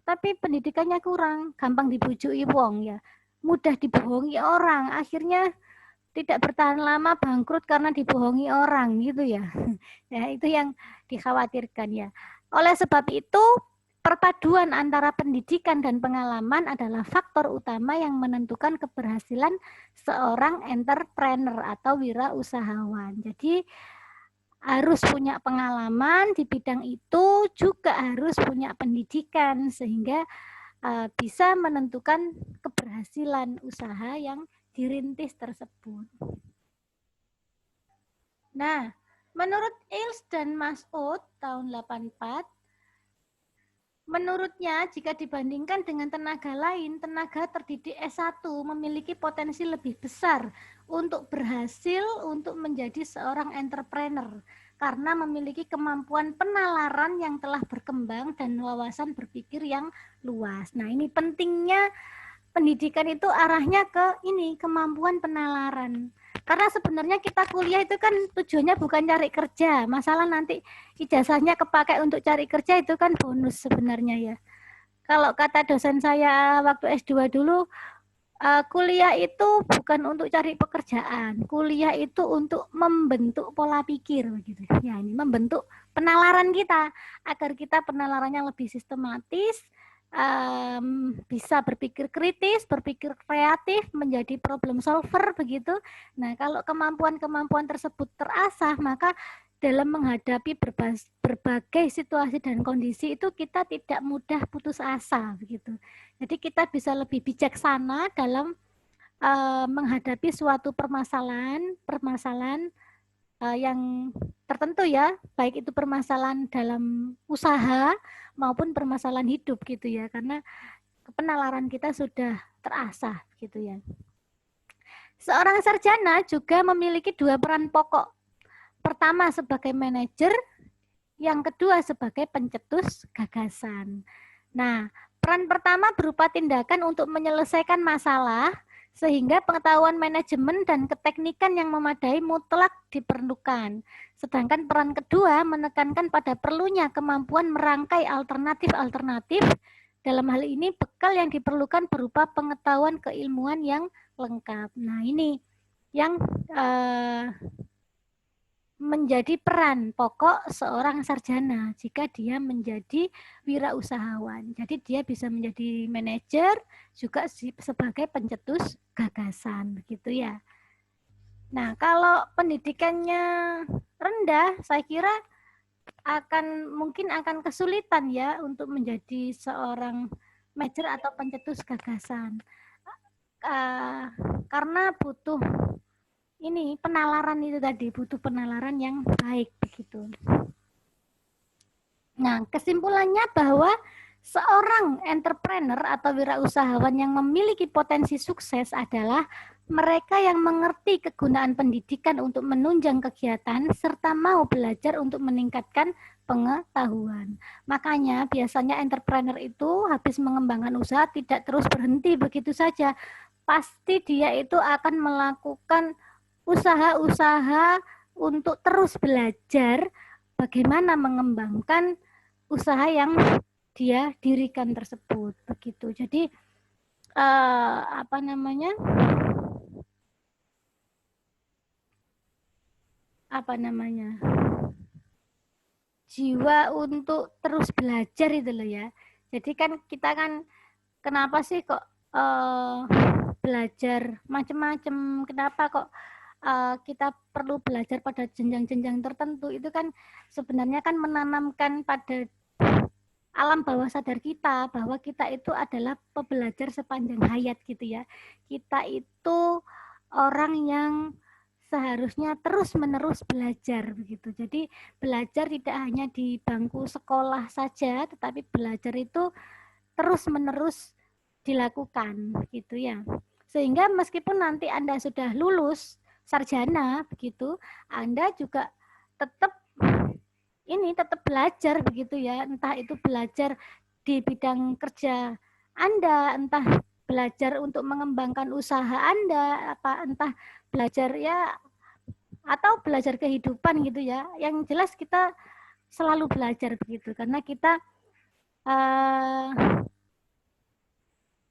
tapi pendidikannya kurang, gampang dibujuki wong ya, mudah dibohongi orang, akhirnya tidak bertahan lama bangkrut karena dibohongi orang gitu ya. Ya itu yang dikhawatirkan ya. Oleh sebab itu perpaduan antara pendidikan dan pengalaman adalah faktor utama yang menentukan keberhasilan seorang entrepreneur atau wirausahawan. Jadi harus punya pengalaman di bidang itu, juga harus punya pendidikan sehingga bisa menentukan keberhasilan usaha yang dirintis tersebut. Nah, menurut Ilse dan Mas'ud tahun 84, menurutnya jika dibandingkan dengan tenaga lain, tenaga terdidik S1 memiliki potensi lebih besar untuk berhasil untuk menjadi seorang entrepreneur karena memiliki kemampuan penalaran yang telah berkembang dan wawasan berpikir yang luas. Nah, ini pentingnya pendidikan itu arahnya ke ini, kemampuan penalaran. Karena sebenarnya kita kuliah itu kan tujuannya bukan cari kerja. Masalah nanti ijazahnya kepakai untuk cari kerja itu kan bonus sebenarnya ya. Kalau kata dosen saya waktu S2 dulu, kuliah itu bukan untuk cari pekerjaan. Kuliah itu untuk membentuk pola pikir begitu. Ya, ini membentuk penalaran kita agar kita penalarannya lebih sistematis, bisa berpikir kritis, berpikir kreatif, menjadi problem solver begitu. Nah, kalau kemampuan-kemampuan tersebut terasah, maka dalam menghadapi berbagai situasi dan kondisi itu kita tidak mudah putus asa begitu. Jadi kita bisa lebih bijaksana dalam menghadapi suatu permasalahan yang tertentu ya, baik itu permasalahan dalam usaha maupun permasalahan hidup gitu ya, karena penalaran kita sudah terasah gitu ya. Seorang sarjana juga memiliki dua peran pokok. Pertama sebagai manajer, yang kedua sebagai pencetus gagasan. Nah, peran pertama berupa tindakan untuk menyelesaikan masalah, sehingga pengetahuan manajemen dan keteknikan yang memadai mutlak diperlukan. Sedangkan peran kedua menekankan pada perlunya kemampuan merangkai alternatif-alternatif. Dalam hal ini, bekal yang diperlukan berupa pengetahuan keilmuan yang lengkap. Nah, ini yang menjadi peran pokok seorang sarjana jika dia menjadi wirausahawan. Jadi dia bisa menjadi manajer juga sebagai pencetus gagasan, begitu ya. Nah, kalau pendidikannya rendah, saya kira mungkin akan kesulitan ya untuk menjadi seorang manajer atau pencetus gagasan. Karena butuh ini penalaran itu tadi, butuh penalaran yang baik begitu. Nah, kesimpulannya bahwa seorang entrepreneur atau wirausahawan yang memiliki potensi sukses adalah mereka yang mengerti kegunaan pendidikan untuk menunjang kegiatan serta mau belajar untuk meningkatkan pengetahuan. Makanya biasanya entrepreneur itu habis mengembangkan usaha tidak terus berhenti begitu saja. Pasti dia itu akan melakukan usaha-usaha untuk terus belajar bagaimana mengembangkan usaha yang dia dirikan tersebut begitu. Jadi jiwa untuk terus belajar itu loh ya. Jadi kan kita kan kenapa sih kok belajar macam-macam, kenapa kok kita perlu belajar pada jenjang-jenjang tertentu, itu kan sebenarnya kan menanamkan pada alam bawah sadar kita bahwa kita itu adalah pembelajar sepanjang hayat gitu ya. Kita itu orang yang seharusnya terus-menerus belajar begitu. Jadi belajar tidak hanya di bangku sekolah saja, tetapi belajar itu terus-menerus dilakukan gitu ya. Sehingga meskipun nanti Anda sudah lulus sarjana begitu, Anda juga tetap belajar begitu ya, entah itu belajar di bidang kerja Anda, entah belajar untuk mengembangkan usaha Anda, entah belajar ya atau belajar kehidupan gitu ya. Yang jelas kita selalu belajar begitu, karena kita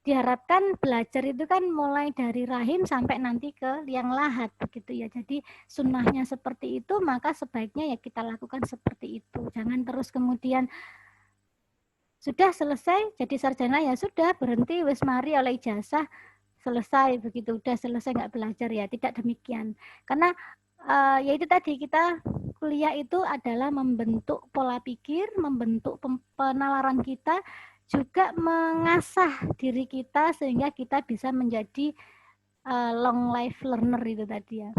diharapkan belajar itu kan mulai dari rahim sampai nanti ke liang lahat begitu ya. Jadi sunnahnya seperti itu, maka sebaiknya ya kita lakukan seperti itu. Jangan terus kemudian sudah selesai jadi sarjana ya sudah berhenti wis mari oleh ijazah selesai begitu, udah selesai nggak belajar ya. Tidak demikian, karena ya itu tadi, kita kuliah itu adalah membentuk pola pikir, membentuk penalaran kita, juga mengasah diri kita sehingga kita bisa menjadi long life learner itu tadi ya.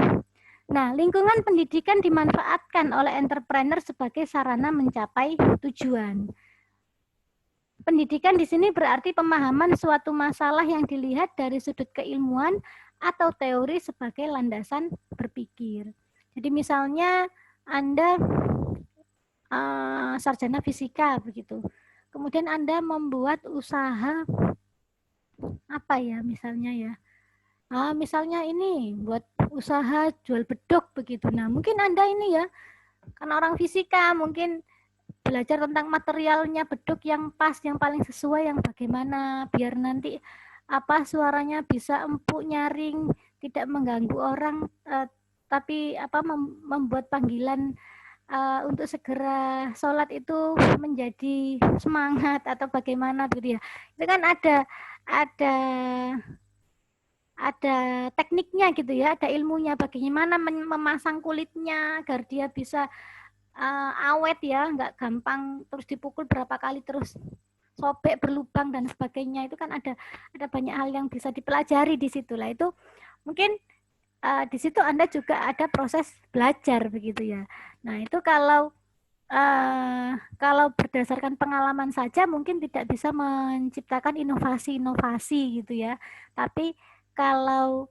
Nah, lingkungan pendidikan dimanfaatkan oleh entrepreneur sebagai sarana mencapai tujuan. Pendidikan di sini berarti pemahaman suatu masalah yang dilihat dari sudut keilmuan atau teori sebagai landasan berpikir. Jadi misalnya Anda sarjana fisika begitu. Kemudian Anda membuat usaha apa ya misalnya ya. Misalnya ini buat usaha jual beduk begitu. Nah, mungkin Anda ini ya, karena orang fisika mungkin belajar tentang materialnya beduk yang pas, yang paling sesuai, yang bagaimana biar nanti suaranya bisa empuk, nyaring, tidak mengganggu orang, tapi membuat panggilan untuk segera sholat itu menjadi semangat atau bagaimana gitu ya. Itu kan ada ada tekniknya gitu ya, ada ilmunya bagaimana memasang kulitnya agar dia bisa awet ya, nggak gampang terus dipukul berapa kali terus sobek berlubang dan sebagainya. Itu kan ada banyak hal yang bisa dipelajari di situ lah. Itu mungkin di situ Anda juga ada proses belajar begitu ya. Nah, itu kalau berdasarkan pengalaman saja mungkin tidak bisa menciptakan inovasi-inovasi gitu ya. Tapi kalau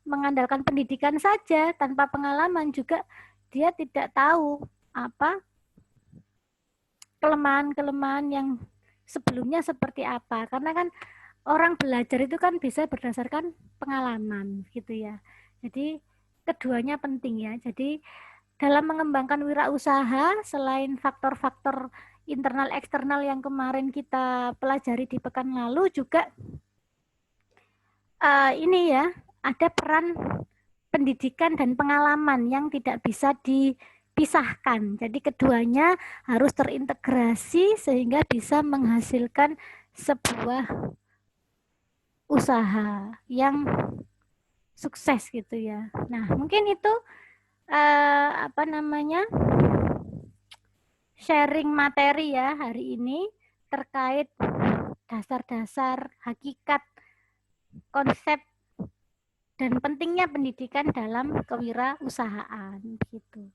mengandalkan pendidikan saja tanpa pengalaman juga dia tidak tahu apa kelemahan-kelemahan yang sebelumnya seperti apa. Karena kan orang belajar itu kan bisa berdasarkan pengalaman gitu ya. Jadi keduanya penting ya. Jadi dalam mengembangkan wirausaha selain faktor-faktor internal eksternal yang kemarin kita pelajari di pekan lalu juga ini ya, ada peran pendidikan dan pengalaman yang tidak bisa dipisahkan. Jadi keduanya harus terintegrasi sehingga bisa menghasilkan sebuah usaha yang sukses gitu ya. Nah, mungkin itu sharing materi ya hari ini terkait dasar-dasar hakikat konsep dan pentingnya pendidikan dalam kewirausahaan gitu.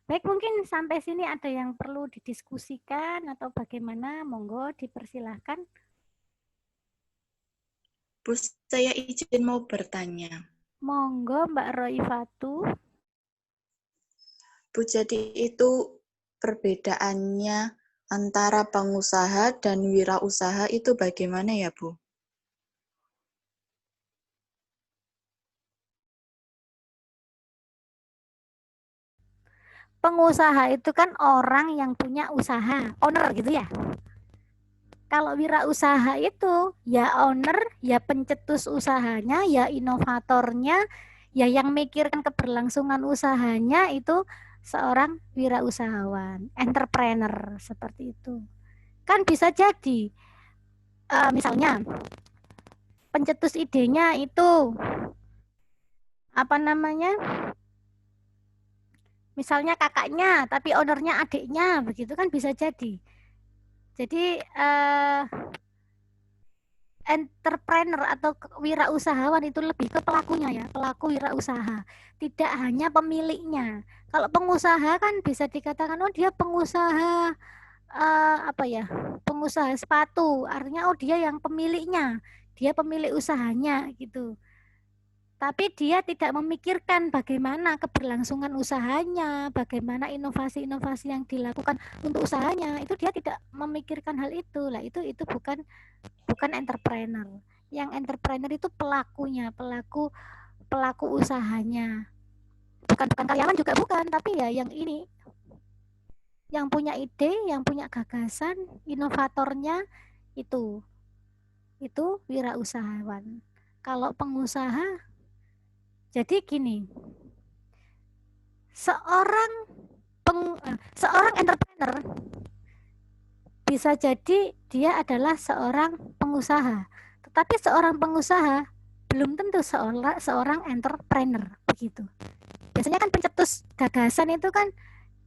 Baik, mungkin sampai sini ada yang perlu didiskusikan atau bagaimana? Monggo dipersilahkan. Bu, saya izin mau bertanya. Monggo Mbak Roifatu. Bu, jadi itu perbedaannya antara pengusaha dan wirausaha itu bagaimana ya, Bu? Pengusaha itu kan orang yang punya usaha, owner gitu ya. Kalau wirausaha itu ya owner, ya pencetus usahanya, ya inovatornya, ya yang mikirkan keberlangsungan usahanya itu seorang wirausahawan, entrepreneur seperti itu. Kan bisa jadi misalnya pencetus idenya itu misalnya kakaknya tapi ownernya adiknya, begitu kan bisa jadi. Jadi entrepreneur atau wirausahawan itu lebih ke pelakunya ya, pelaku wirausaha, tidak hanya pemiliknya. Kalau pengusaha kan bisa dikatakan dia pengusaha pengusaha sepatu, artinya dia yang pemiliknya, dia pemilik usahanya gitu. Tapi dia tidak memikirkan bagaimana keberlangsungan usahanya, bagaimana inovasi-inovasi yang dilakukan untuk usahanya, itu dia tidak memikirkan hal itu. Lah itu bukan entrepreneur. Yang entrepreneur itu pelakunya, pelaku usahanya. Bukan karyawan juga bukan, tapi ya yang ini, yang punya ide, yang punya gagasan, inovatornya itu wirausahawan. Kalau pengusaha, jadi gini, seorang entrepreneur bisa jadi dia adalah seorang pengusaha, tetapi seorang pengusaha belum tentu seorang entrepreneur begitu. Biasanya kan pencetus gagasan itu kan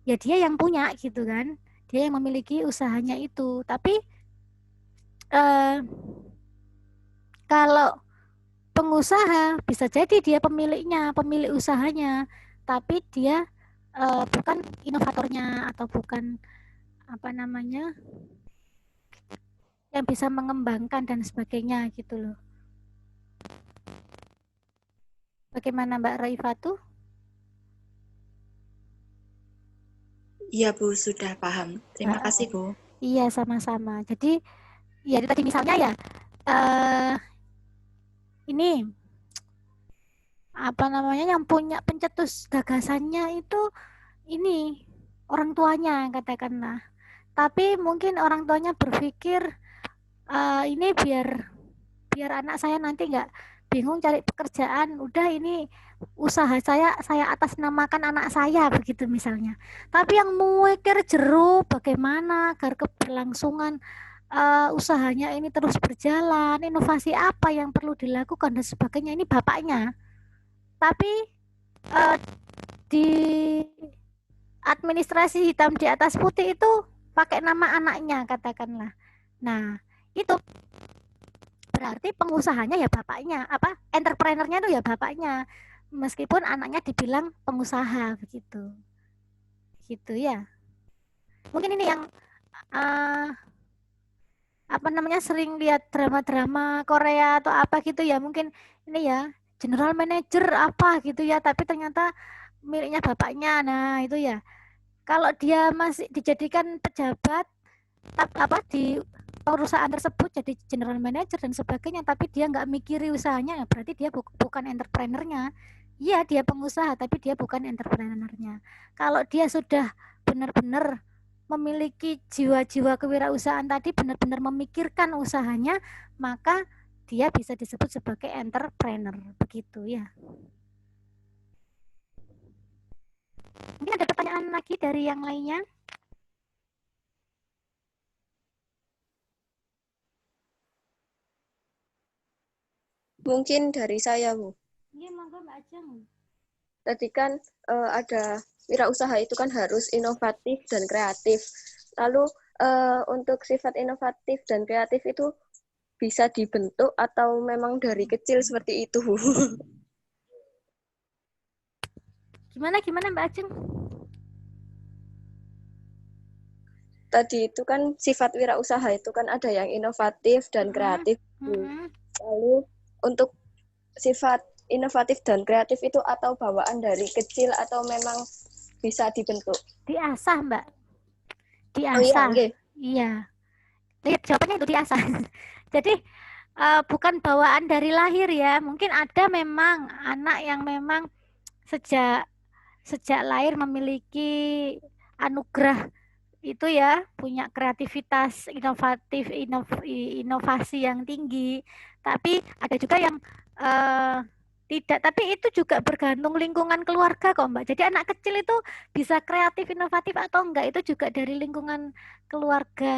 ya dia yang punya gitu kan, dia yang memiliki usahanya itu. Tapi kalau pengusaha bisa jadi dia pemiliknya, pemilik usahanya, tapi dia bukan inovatornya atau bukan yang bisa mengembangkan dan sebagainya gitu loh. Bagaimana Mbak Raifatu? Iya Bu, sudah paham. Terima kasih Bu. Iya, sama-sama. Jadi ya tadi misalnya ya ini yang punya pencetus gagasannya itu ini orang tuanya katakanlah. Tapi mungkin orang tuanya berpikir ini biar anak saya nanti nggak bingung cari pekerjaan, udah ini usaha saya atas namakan anak saya begitu misalnya. Tapi yang mikir jero bagaimana agar keberlangsungan usahanya ini terus berjalan, inovasi apa yang perlu dilakukan dan sebagainya, ini bapaknya. Tapi di administrasi hitam di atas putih itu pakai nama anaknya katakanlah. Nah, itu berarti pengusahanya ya bapaknya, entrepreneurnya itu ya bapaknya. Meskipun anaknya dibilang pengusaha begitu. Gitu ya. Mungkin ini yang sering lihat drama-drama Korea atau apa gitu ya, mungkin ini ya general manager apa gitu ya, tapi ternyata miliknya bapaknya. Nah itu ya, kalau dia masih dijadikan pejabat di perusahaan tersebut jadi general manager dan sebagainya, tapi dia nggak mikiri usahanya, berarti dia bukan entrepreneurnya. Iya dia pengusaha tapi dia bukan entrepreneurnya. Kalau dia sudah benar-benar memiliki jiwa-jiwa kewirausahaan tadi, benar-benar memikirkan usahanya, maka dia bisa disebut sebagai entrepreneur begitu ya. Mungkin ada pertanyaan lagi dari yang lainnya? Mungkin dari saya, Bu. Iya, monggo Mbak Ajeng. Tadi kan ada wirausaha itu kan harus inovatif dan kreatif. Lalu untuk sifat inovatif dan kreatif itu bisa dibentuk atau memang dari kecil seperti itu, Bu? Gimana Mbak Ajeng? Tadi itu kan sifat wirausaha itu kan ada yang inovatif dan kreatif. Lalu untuk sifat inovatif dan kreatif itu atau bawaan dari kecil atau memang bisa dibentuk? Diasah, Mbak. Oh iya, Diasah. Iya. Lihat jawabannya itu diasah. Jadi bukan bawaan dari lahir ya. Mungkin ada memang anak yang memang sejak lahir memiliki anugerah itu ya, punya kreativitas inovatif, inovasi yang tinggi. Tapi ada juga yang tidak, tapi itu juga bergantung lingkungan keluarga kok Mbak. Jadi anak kecil itu bisa kreatif, inovatif atau enggak itu juga dari lingkungan keluarga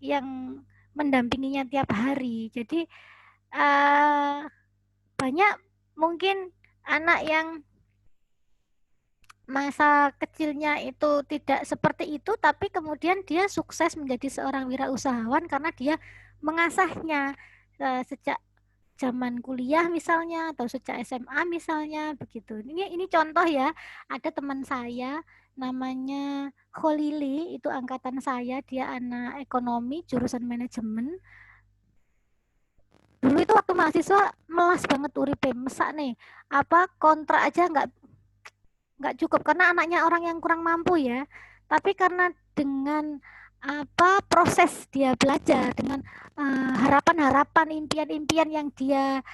yang mendampinginya tiap hari. Jadi banyak mungkin anak yang masa kecilnya itu tidak seperti itu, tapi kemudian dia sukses menjadi seorang wirausahawan karena dia mengasahnya sejak zaman kuliah misalnya atau sejak SMA misalnya begitu. Ini contoh ya, ada teman saya namanya Kholili, itu angkatan saya, dia anak ekonomi jurusan manajemen. Dulu itu waktu mahasiswa melas banget uripe, mesak nih, kontrak aja nggak cukup karena anaknya orang yang kurang mampu ya. Tapi karena dengan proses dia belajar dengan harapan-harapan, impian-impian yang dia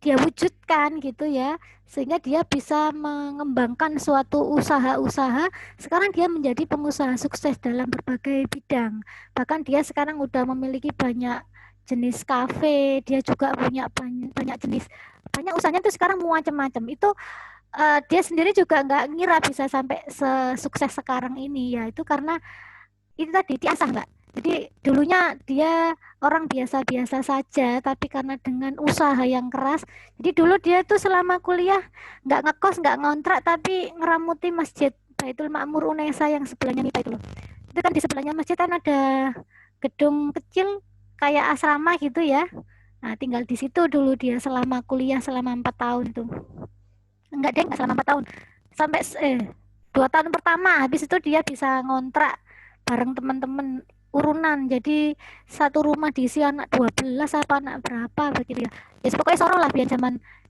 wujudkan gitu ya, sehingga dia bisa mengembangkan suatu usaha-usaha. Sekarang dia menjadi pengusaha sukses dalam berbagai bidang. Bahkan dia sekarang udah memiliki banyak jenis kafe, dia juga punya banyak jenis, banyak usahanya tuh sekarang macam-macam. Itu dia sendiri juga nggak ngira bisa sampai sesukses sekarang ini ya, itu karena itu tadi diasah Mbak. Jadi dulunya dia orang biasa-biasa saja, tapi karena dengan usaha yang keras, jadi dulu dia tuh selama kuliah nggak ngekos, nggak ngontrak, tapi ngeramuti masjid Baitul Ma'mur Unesa yang sebelahnya MIPA itu loh. Itu kan di sebelahnya masjid kan ada gedung kecil kayak asrama gitu ya. Nah tinggal di situ dulu dia selama kuliah selama 4 tahun itu. Enggak selama 4 tahun. Sampai 2 tahun pertama, habis itu dia bisa ngontrak bareng teman-teman urunan. Jadi satu rumah diisi anak 12 apa anak berapa begitu ya. Ya pokoknya soro lah biar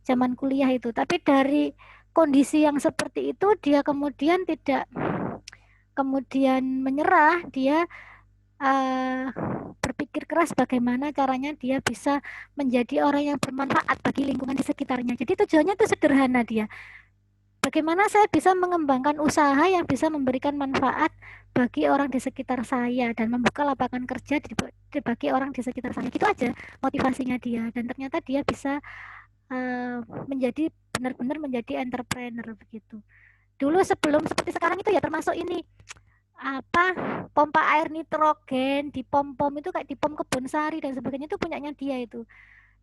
zaman kuliah itu. Tapi dari kondisi yang seperti itu dia kemudian tidak menyerah, dia berpikir keras bagaimana caranya dia bisa menjadi orang yang bermanfaat bagi lingkungan di sekitarnya. Jadi tujuannya itu sederhana, dia bagaimana saya bisa mengembangkan usaha yang bisa memberikan manfaat bagi orang di sekitar saya dan membuka lapangan kerja bagi orang di sekitar saya. Gitu aja motivasinya dia, dan ternyata dia bisa menjadi benar-benar menjadi entrepreneur begitu. Dulu sebelum seperti sekarang itu ya termasuk ini apa, pompa air nitrogen di pom-pom itu kayak di pom kebun sari dan sebagainya, itu punyanya dia itu.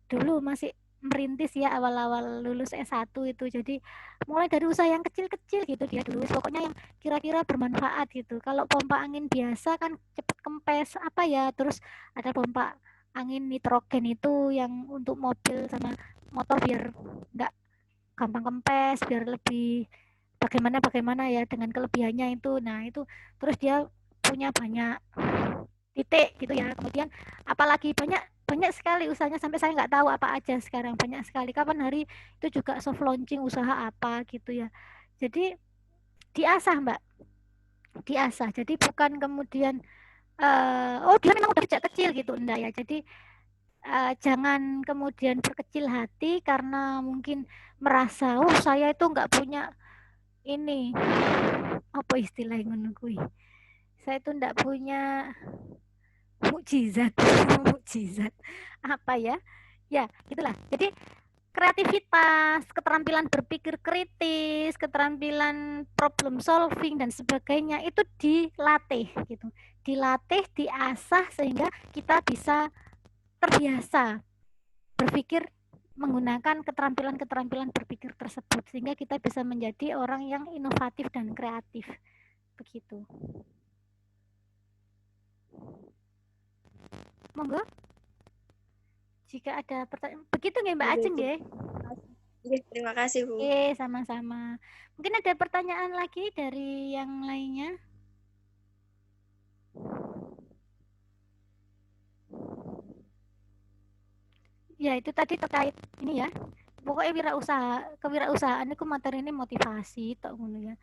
Dulu masih merintis ya, awal-awal lulus S1 itu. Jadi mulai dari usaha yang kecil-kecil gitu dia dulu. Pokoknya yang kira-kira bermanfaat gitu. Kalau pompa angin biasa kan cepet kempes apa ya, terus ada pompa angin nitrogen itu yang untuk mobil sama motor biar nggak gampang kempes, biar lebih bagaimana ya dengan kelebihannya itu. Nah, itu terus dia punya banyak titik gitu ya. Kemudian apalagi banyak banyak sekali usahanya, sampai saya nggak tahu apa aja sekarang, banyak sekali. Kapan hari itu juga soft launching usaha apa gitu ya. Jadi diasah Mbak, diasah. Jadi bukan kemudian oh dia memang udah sejak kecil gitu, enggak ya. Jadi jangan kemudian berkecil hati karena mungkin merasa oh saya itu nggak punya ini apa istilah yang menunggui, saya itu nggak punya mukjizat mukjizat apa ya, ya gitulah. Jadi kreativitas, keterampilan berpikir kritis, keterampilan problem solving dan sebagainya itu dilatih gitu, dilatih, diasah sehingga kita bisa terbiasa berpikir menggunakan keterampilan-keterampilan berpikir tersebut sehingga kita bisa menjadi orang yang inovatif dan kreatif begitu. Monggo jika ada pertanyaan begitu nggih Mbak Ajeng nggih. Terima kasih Bu. Sama-sama. Mungkin ada pertanyaan lagi dari yang lainnya? Ya itu tadi terkait ini ya. Pokoknya kewirausahaan itu materi ini motivasi tok ngono ya.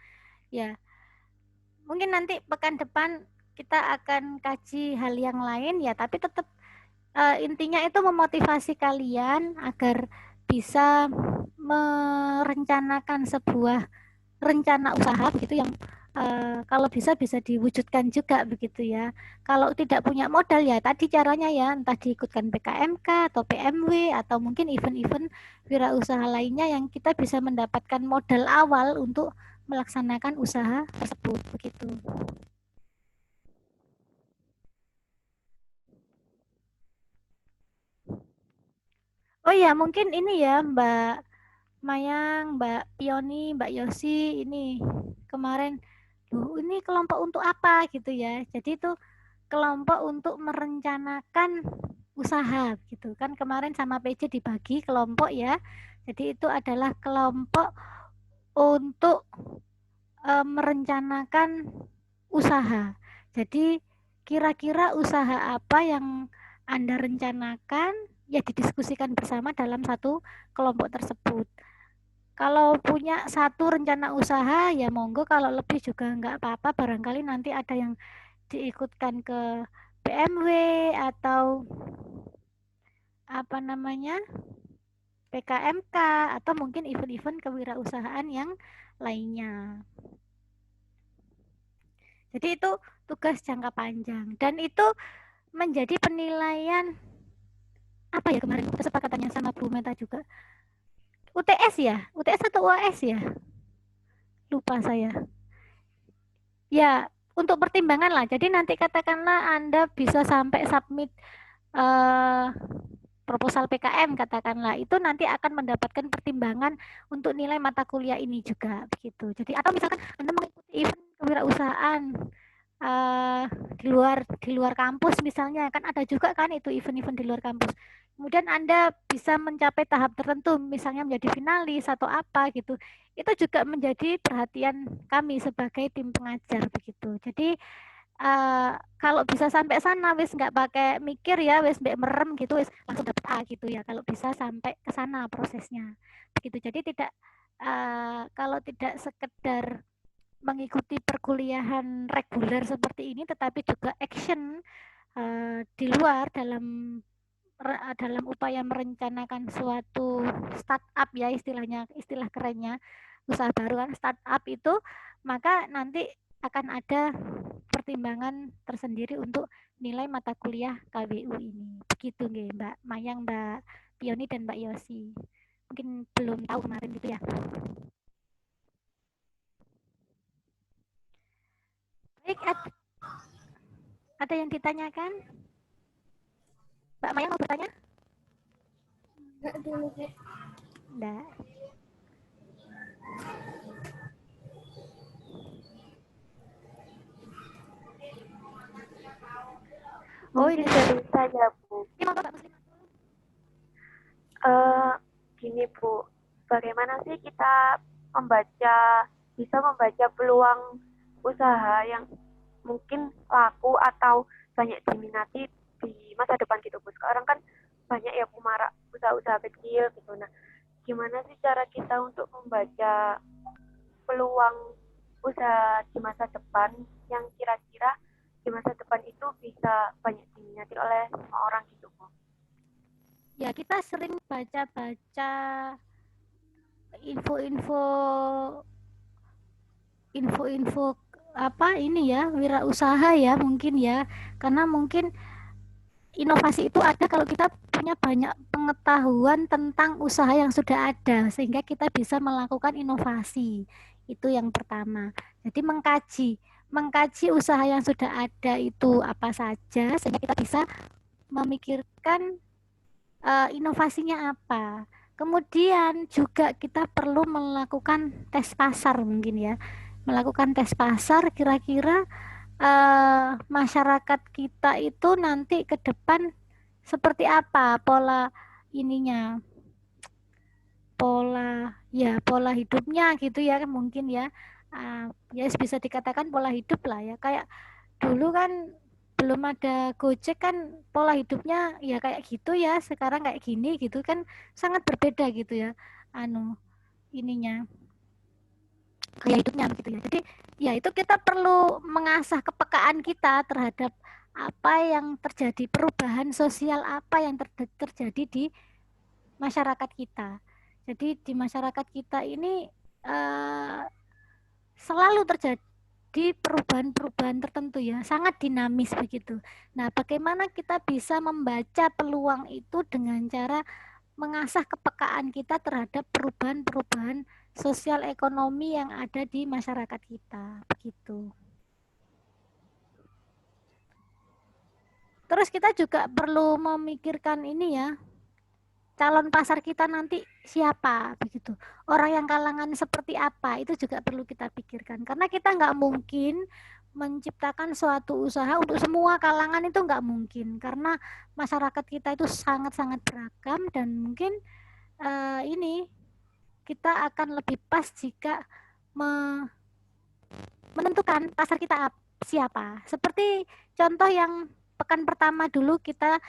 Ya. Mungkin nanti pekan depan kita akan kaji hal yang lain ya, tapi tetap intinya itu memotivasi kalian agar bisa merencanakan sebuah rencana usaha begitu yang kalau bisa diwujudkan juga begitu ya. Kalau tidak punya modal ya tadi caranya ya, entah diikutkan PKMK atau PMW atau mungkin event-event wirausaha lainnya yang kita bisa mendapatkan modal awal untuk melaksanakan usaha tersebut begitu. Oh ya, mungkin ini ya Mbak Mayang, Mbak Pioni, Mbak Yosi, ini kemarin, ini kelompok untuk apa gitu ya. Jadi itu kelompok untuk merencanakan usaha gitu kan, kemarin sama PJ dibagi kelompok ya. Jadi itu adalah kelompok untuk merencanakan usaha. Jadi kira-kira usaha apa yang Anda rencanakan ya didiskusikan bersama dalam satu kelompok tersebut. Kalau punya satu rencana usaha ya monggo, kalau lebih juga enggak apa-apa, barangkali nanti ada yang diikutkan ke BMW atau apa namanya PKMK atau mungkin event-event kewirausahaan yang lainnya. Jadi itu tugas jangka panjang dan itu menjadi penilaian apa ya, kemarin kesepakatannya sama Bu Meta juga, UTS ya, UTS atau UAS ya, lupa saya ya, untuk pertimbangan lah. Jadi nanti katakanlah Anda bisa sampai submit proposal PKM katakanlah, itu nanti akan mendapatkan pertimbangan untuk nilai mata kuliah ini juga begitu. Jadi atau misalkan Anda mengikuti event kewirausahaan di luar kampus misalnya, kan ada juga kan itu event-event di luar kampus. Kemudian Anda bisa mencapai tahap tertentu, misalnya menjadi finalis atau apa gitu. Itu juga menjadi perhatian kami sebagai tim pengajar begitu. Jadi kalau bisa sampai sana wis nggak pakai mikir ya, wis mbek merem gitu, wis langsung dapat A gitu ya. Kalau bisa sampai ke sana prosesnya begitu. Jadi tidak kalau tidak sekedar mengikuti perkuliahan reguler seperti ini, tetapi juga action di luar dalam upaya merencanakan suatu startup ya istilahnya, istilah kerennya usaha baru kan, startup itu, maka nanti akan ada pertimbangan tersendiri untuk nilai mata kuliah KWU ini. Begitu nggih, Mbak Mayang, Mbak Pioni dan Mbak Yosi. Mungkin belum tahu kemarin gitu ya. Baik, ada yang ditanyakan? Mbak Mayang mau bertanya? Enggak. Oh, ini dari saya, Bu. Ini mau Mbak Muslim. Gini, Bu, bagaimana sih kita bisa membaca peluang usaha yang mungkin laku atau banyak diminati di masa depan gitu, Bu? Sekarang kan banyak ya, Bu, marak usaha-usaha kecil gitu. Nah, gimana sih cara kita untuk membaca peluang usaha di masa depan yang kira-kira di masa depan itu bisa banyak diminati oleh semua orang gitu, Bu? Ya, kita sering baca-baca info-info apa ini ya, wirausaha ya mungkin ya, karena mungkin inovasi itu ada kalau kita punya banyak pengetahuan tentang usaha yang sudah ada sehingga kita bisa melakukan inovasi. Itu yang pertama. Jadi mengkaji usaha yang sudah ada itu apa saja sehingga kita bisa memikirkan inovasinya apa. Kemudian juga kita perlu melakukan tes pasar mungkin ya. Melakukan tes pasar kira-kira masyarakat kita itu nanti ke depan seperti apa pola ininya, pola hidupnya gitu ya mungkin ya. Ya bisa dikatakan pola hidup lah ya, kayak dulu kan belum ada Gojek kan pola hidupnya ya kayak gitu ya, sekarang kayak gini gitu kan sangat berbeda gitu ya, ininya gaya hidupnya gitu ya. Jadi ya itu kita perlu mengasah kepekaan kita terhadap apa yang terjadi, perubahan sosial apa yang terjadi di masyarakat kita. Jadi di masyarakat kita ini selalu terjadi perubahan-perubahan tertentu ya, sangat dinamis begitu. Nah, bagaimana kita bisa membaca peluang itu dengan cara mengasah kepekaan kita terhadap perubahan-perubahan sosial ekonomi yang ada di masyarakat kita, begitu. Terus kita juga perlu memikirkan ini ya, calon pasar kita nanti siapa begitu, orang yang kalangan seperti apa, itu juga perlu kita pikirkan karena kita nggak mungkin menciptakan suatu usaha untuk semua kalangan, itu nggak mungkin karena masyarakat kita itu sangat-sangat beragam dan mungkin ini kita akan lebih pas jika menentukan pasar kita siapa. Seperti contoh yang pekan pertama dulu kita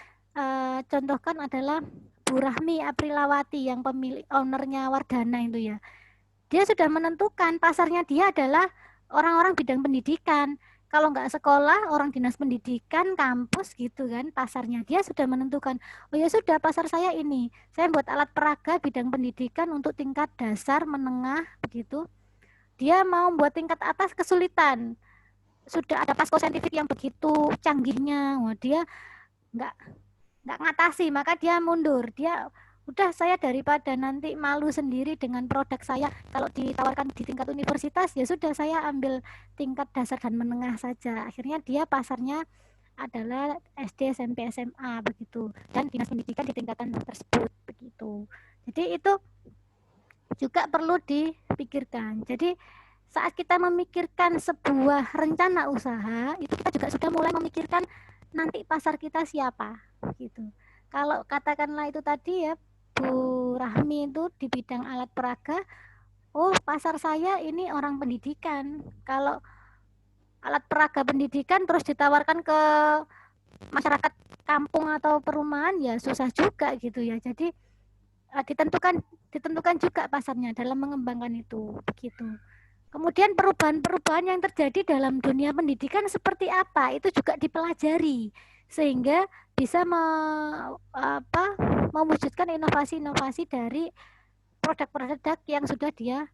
contohkan adalah Bu Rahmi Aprilawati yang pemilik ownernya Wardana itu ya. Dia sudah menentukan pasarnya dia adalah orang-orang bidang pendidikan. Kalau nggak sekolah, orang dinas pendidikan, kampus gitu kan, pasarnya dia sudah menentukan. Oh ya sudah, pasar saya ini. Saya buat alat peraga bidang pendidikan untuk tingkat dasar, menengah, begitu. Dia mau buat tingkat atas kesulitan. Sudah ada pasko saintifik yang begitu canggihnya. Wah, dia nggak ngatasi, maka dia mundur. Dia udah, saya daripada nanti malu sendiri dengan produk saya kalau ditawarkan di tingkat universitas, ya sudah saya ambil tingkat dasar dan menengah saja. Akhirnya dia pasarnya adalah SD, SMP, SMA begitu, dan dinas pendidikan di tingkatan tersebut begitu. Jadi itu juga perlu dipikirkan. Jadi saat kita memikirkan sebuah rencana usaha, itu kita juga sudah mulai memikirkan nanti pasar kita siapa gitu. Kalau katakanlah itu tadi ya, Bu Rahmi itu di bidang alat peraga, oh pasar saya ini orang pendidikan. Kalau alat peraga pendidikan terus ditawarkan ke masyarakat kampung atau perumahan, ya susah juga gitu ya. Jadi ditentukan juga pasarnya dalam mengembangkan itu begitu. Kemudian perubahan-perubahan yang terjadi dalam dunia pendidikan seperti apa, itu juga dipelajari sehingga bisa mewujudkan inovasi-inovasi dari produk-produk yang sudah dia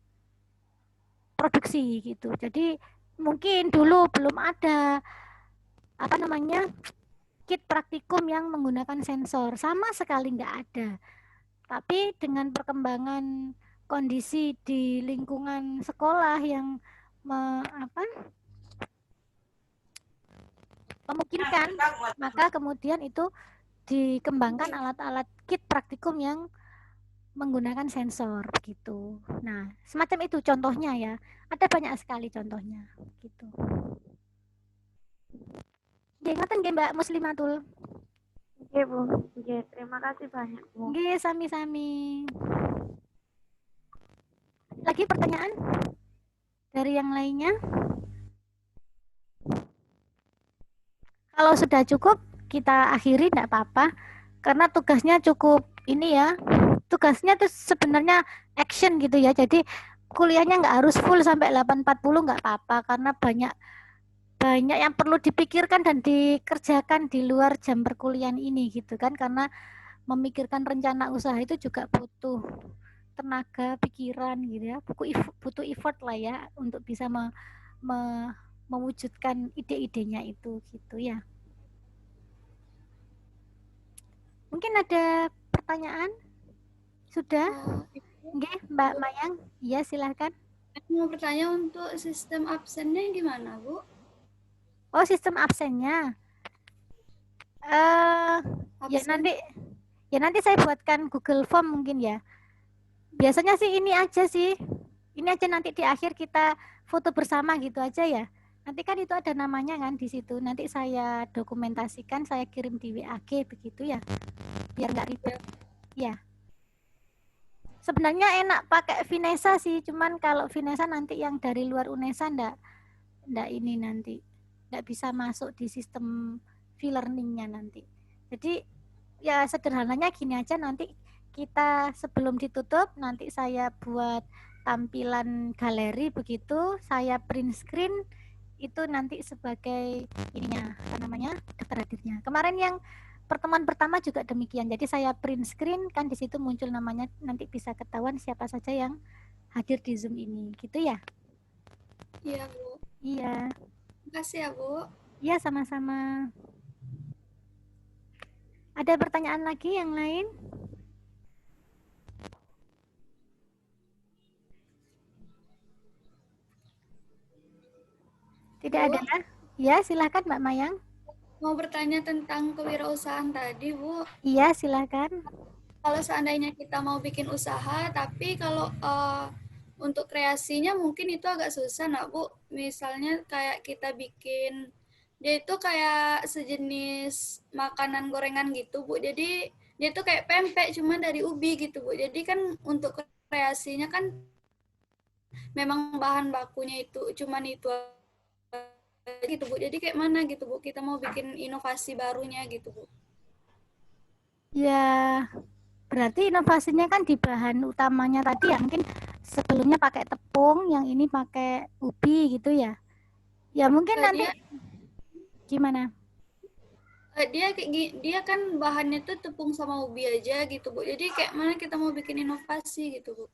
produksi gitu. Jadi mungkin dulu belum ada kit praktikum yang menggunakan sensor, sama sekali nggak ada. Tapi dengan perkembangan kondisi di lingkungan sekolah yang memungkinkan, maka kemudian itu dikembangkan alat-alat kit praktikum yang menggunakan sensor begitu. Nah, semacam itu contohnya ya. Ada banyak sekali contohnya gitu. Nggih, ngoten nggih Mbak Muslimatul. Oke, Bu. Oke, terima kasih banyak, Bu. Nggih, sami-sami. Lagi pertanyaan dari yang lainnya? Kalau sudah cukup, kita akhiri tidak apa-apa. Karena tugasnya cukup ini ya. Tugasnya tuh sebenarnya action gitu ya. Jadi kuliahnya nggak harus full sampai 8.40 nggak apa-apa. Karena banyak yang perlu dipikirkan dan dikerjakan di luar jam perkuliahan ini gitu kan. Karena memikirkan rencana usaha itu juga butuh tenaga, pikiran gitu ya. Butuh effort lah ya untuk bisa mewujudkan ide-idenya itu gitu ya. Mungkin ada pertanyaan? Sudah? Nggih, Mbak Mayang. Iya, silakan. Aku mau bertanya untuk sistem absennya gimana, Bu? Oh, sistem absennya. Ya nanti saya buatkan Google Form mungkin ya. Biasanya sih ini aja sih. Ini aja nanti di akhir kita foto bersama gitu aja ya. Nanti kan itu ada namanya kan di situ. Nanti saya dokumentasikan, saya kirim di WAG begitu ya. Biar nggak ribet. Ya. Sebenarnya enak pakai Vinesa sih, cuman kalau Vinesa nanti yang dari luar UNESA ndak ini nanti ndak bisa masuk di sistem V-learning-nya nanti. Jadi ya sederhananya gini aja, nanti kita sebelum ditutup nanti saya buat tampilan galeri begitu, saya print screen itu nanti sebagai ininya daftar hadirnya. Kemarin yang pertemuan pertama juga demikian. Jadi saya print screen kan di situ muncul namanya, nanti bisa ketahuan siapa saja yang hadir di Zoom ini. Gitu ya? Iya, Bu. Iya. Terima kasih ya, Bu. Iya, sama-sama. Ada pertanyaan lagi yang lain? Tidak ada? Ya, silakan Mbak Mayang. Mau bertanya tentang kewirausahaan tadi, Bu. Iya, silakan. Kalau seandainya kita mau bikin usaha, tapi kalau untuk kreasinya mungkin itu agak susah, nak Bu. Misalnya kayak kita bikin, dia itu kayak sejenis makanan gorengan gitu, Bu. Jadi dia itu kayak pempek, cuma dari ubi gitu, Bu. Jadi kan untuk kreasinya kan memang bahan bakunya itu cuman itu gitu, Bu. Jadi kayak mana gitu, Bu, kita mau bikin inovasi barunya gitu, Bu. Ya, berarti inovasinya kan di bahan utamanya tadi ya, mungkin sebelumnya pakai tepung, yang ini pakai ubi gitu ya. Ya mungkin nanti gimana? Dia kan bahannya tuh tepung sama ubi aja gitu, Bu. Jadi kayak mana kita mau bikin inovasi gitu, Bu.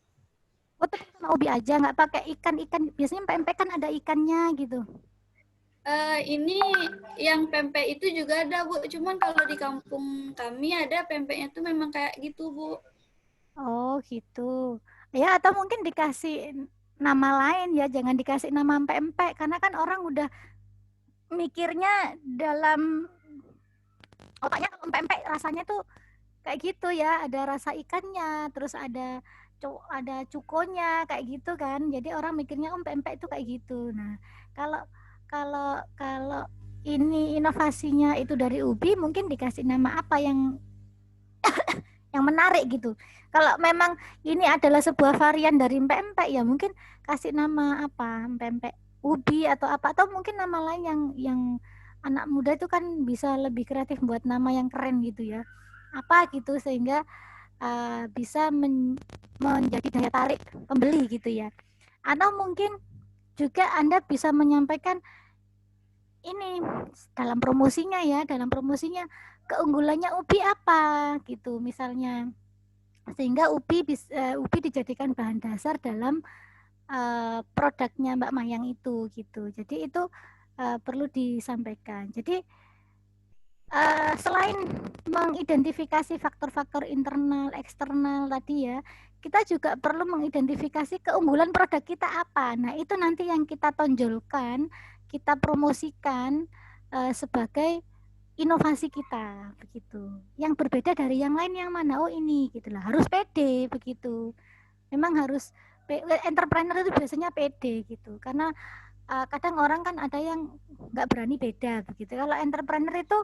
Oh, tepung sama ubi aja, nggak pakai ikan. Biasanya pempek kan ada ikannya gitu. Ini yang pempek itu juga ada, Bu. Cuman kalau di kampung kami ada pempeknya tuh memang kayak gitu, Bu. Oh, gitu. Ya, atau mungkin dikasih nama lain ya, jangan dikasih nama pempek. Karena kan orang udah mikirnya dalam otaknya kalau pempek rasanya tuh kayak gitu ya. Ada rasa ikannya, terus ada cukonya, kayak gitu kan. Jadi orang mikirnya pempek itu kayak gitu. Nah, kalau ini inovasinya itu dari ubi, mungkin dikasih nama apa yang menarik gitu. Kalau memang ini adalah sebuah varian dari pempek ya mungkin kasih nama apa, pempek ubi atau apa, atau mungkin nama lain yang anak muda itu kan bisa lebih kreatif buat nama yang keren gitu ya. Apa gitu sehingga bisa menjadi daya tarik pembeli gitu ya. Atau mungkin juga Anda bisa menyampaikan ini dalam promosinya keunggulannya ubi apa gitu misalnya, sehingga ubi dijadikan bahan dasar dalam produknya Mbak Mayang itu gitu. Jadi itu perlu disampaikan. Jadi selain mengidentifikasi faktor-faktor internal, eksternal tadi ya, kita juga perlu mengidentifikasi keunggulan produk kita apa. Nah, itu nanti yang kita tonjolkan, kita promosikan sebagai inovasi kita begitu. Yang berbeda dari yang lain yang mana? Oh ini gitulah. Harus pede begitu. Memang harus entrepreneur itu biasanya pede gitu. Karena kadang orang kan ada yang nggak berani beda begitu. Kalau entrepreneur itu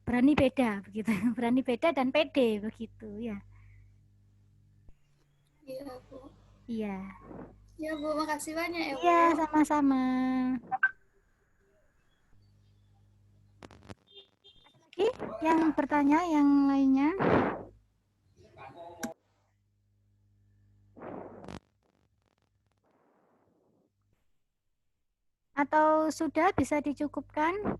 berani beda begitu. Berani beda dan pede begitu ya. Iya, Bu. Iya. Ya, Bu, makasih banyak ya, Bu. Iya, sama-sama. Lagi yang bertanya yang lainnya? Atau sudah bisa dicukupkan?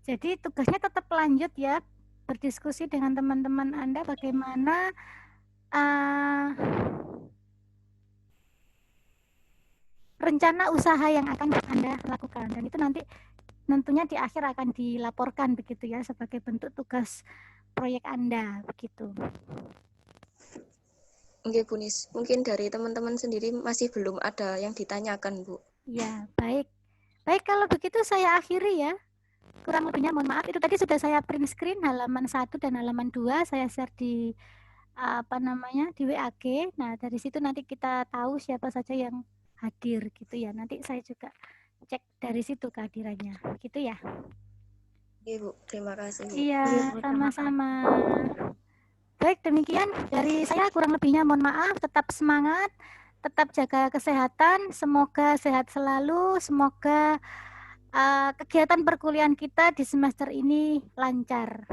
Jadi tugasnya tetap lanjut ya, berdiskusi dengan teman-teman Anda bagaimana rencana usaha yang akan Anda lakukan, dan itu nanti tentunya di akhir akan dilaporkan begitu ya sebagai bentuk tugas proyek Anda begitu. Oke, Bu Nis. Mungkin dari teman-teman sendiri masih belum ada yang ditanyakan, Bu. Ya, baik. Baik, kalau begitu saya akhiri ya. Kurang lebihnya mohon maaf. Itu tadi sudah saya print screen halaman 1 dan halaman 2 saya share di di WAG. Nah, dari situ nanti kita tahu siapa saja yang hadir gitu ya. Nanti saya juga cek dari situ kehadirannya. Gitu ya. Oke, Bu. Terima kasih, Bu. Iya, sama-sama. Baik, demikian dari saya, kurang lebihnya mohon maaf. Tetap semangat, tetap jaga kesehatan, semoga sehat selalu, semoga kegiatan perkuliahan kita di semester ini lancar.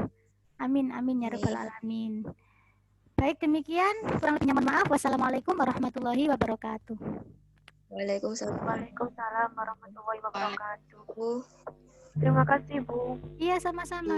Amin, amin ya rabbal alamin. Baik, demikian, kurang lebihnya mohon maaf. Wassalamualaikum warahmatullahi wabarakatuh. Waalaikumsalam. Waalaikumsalam warahmatullahi wabarakatuh. Bu. Terima kasih, Bu. Iya, sama-sama.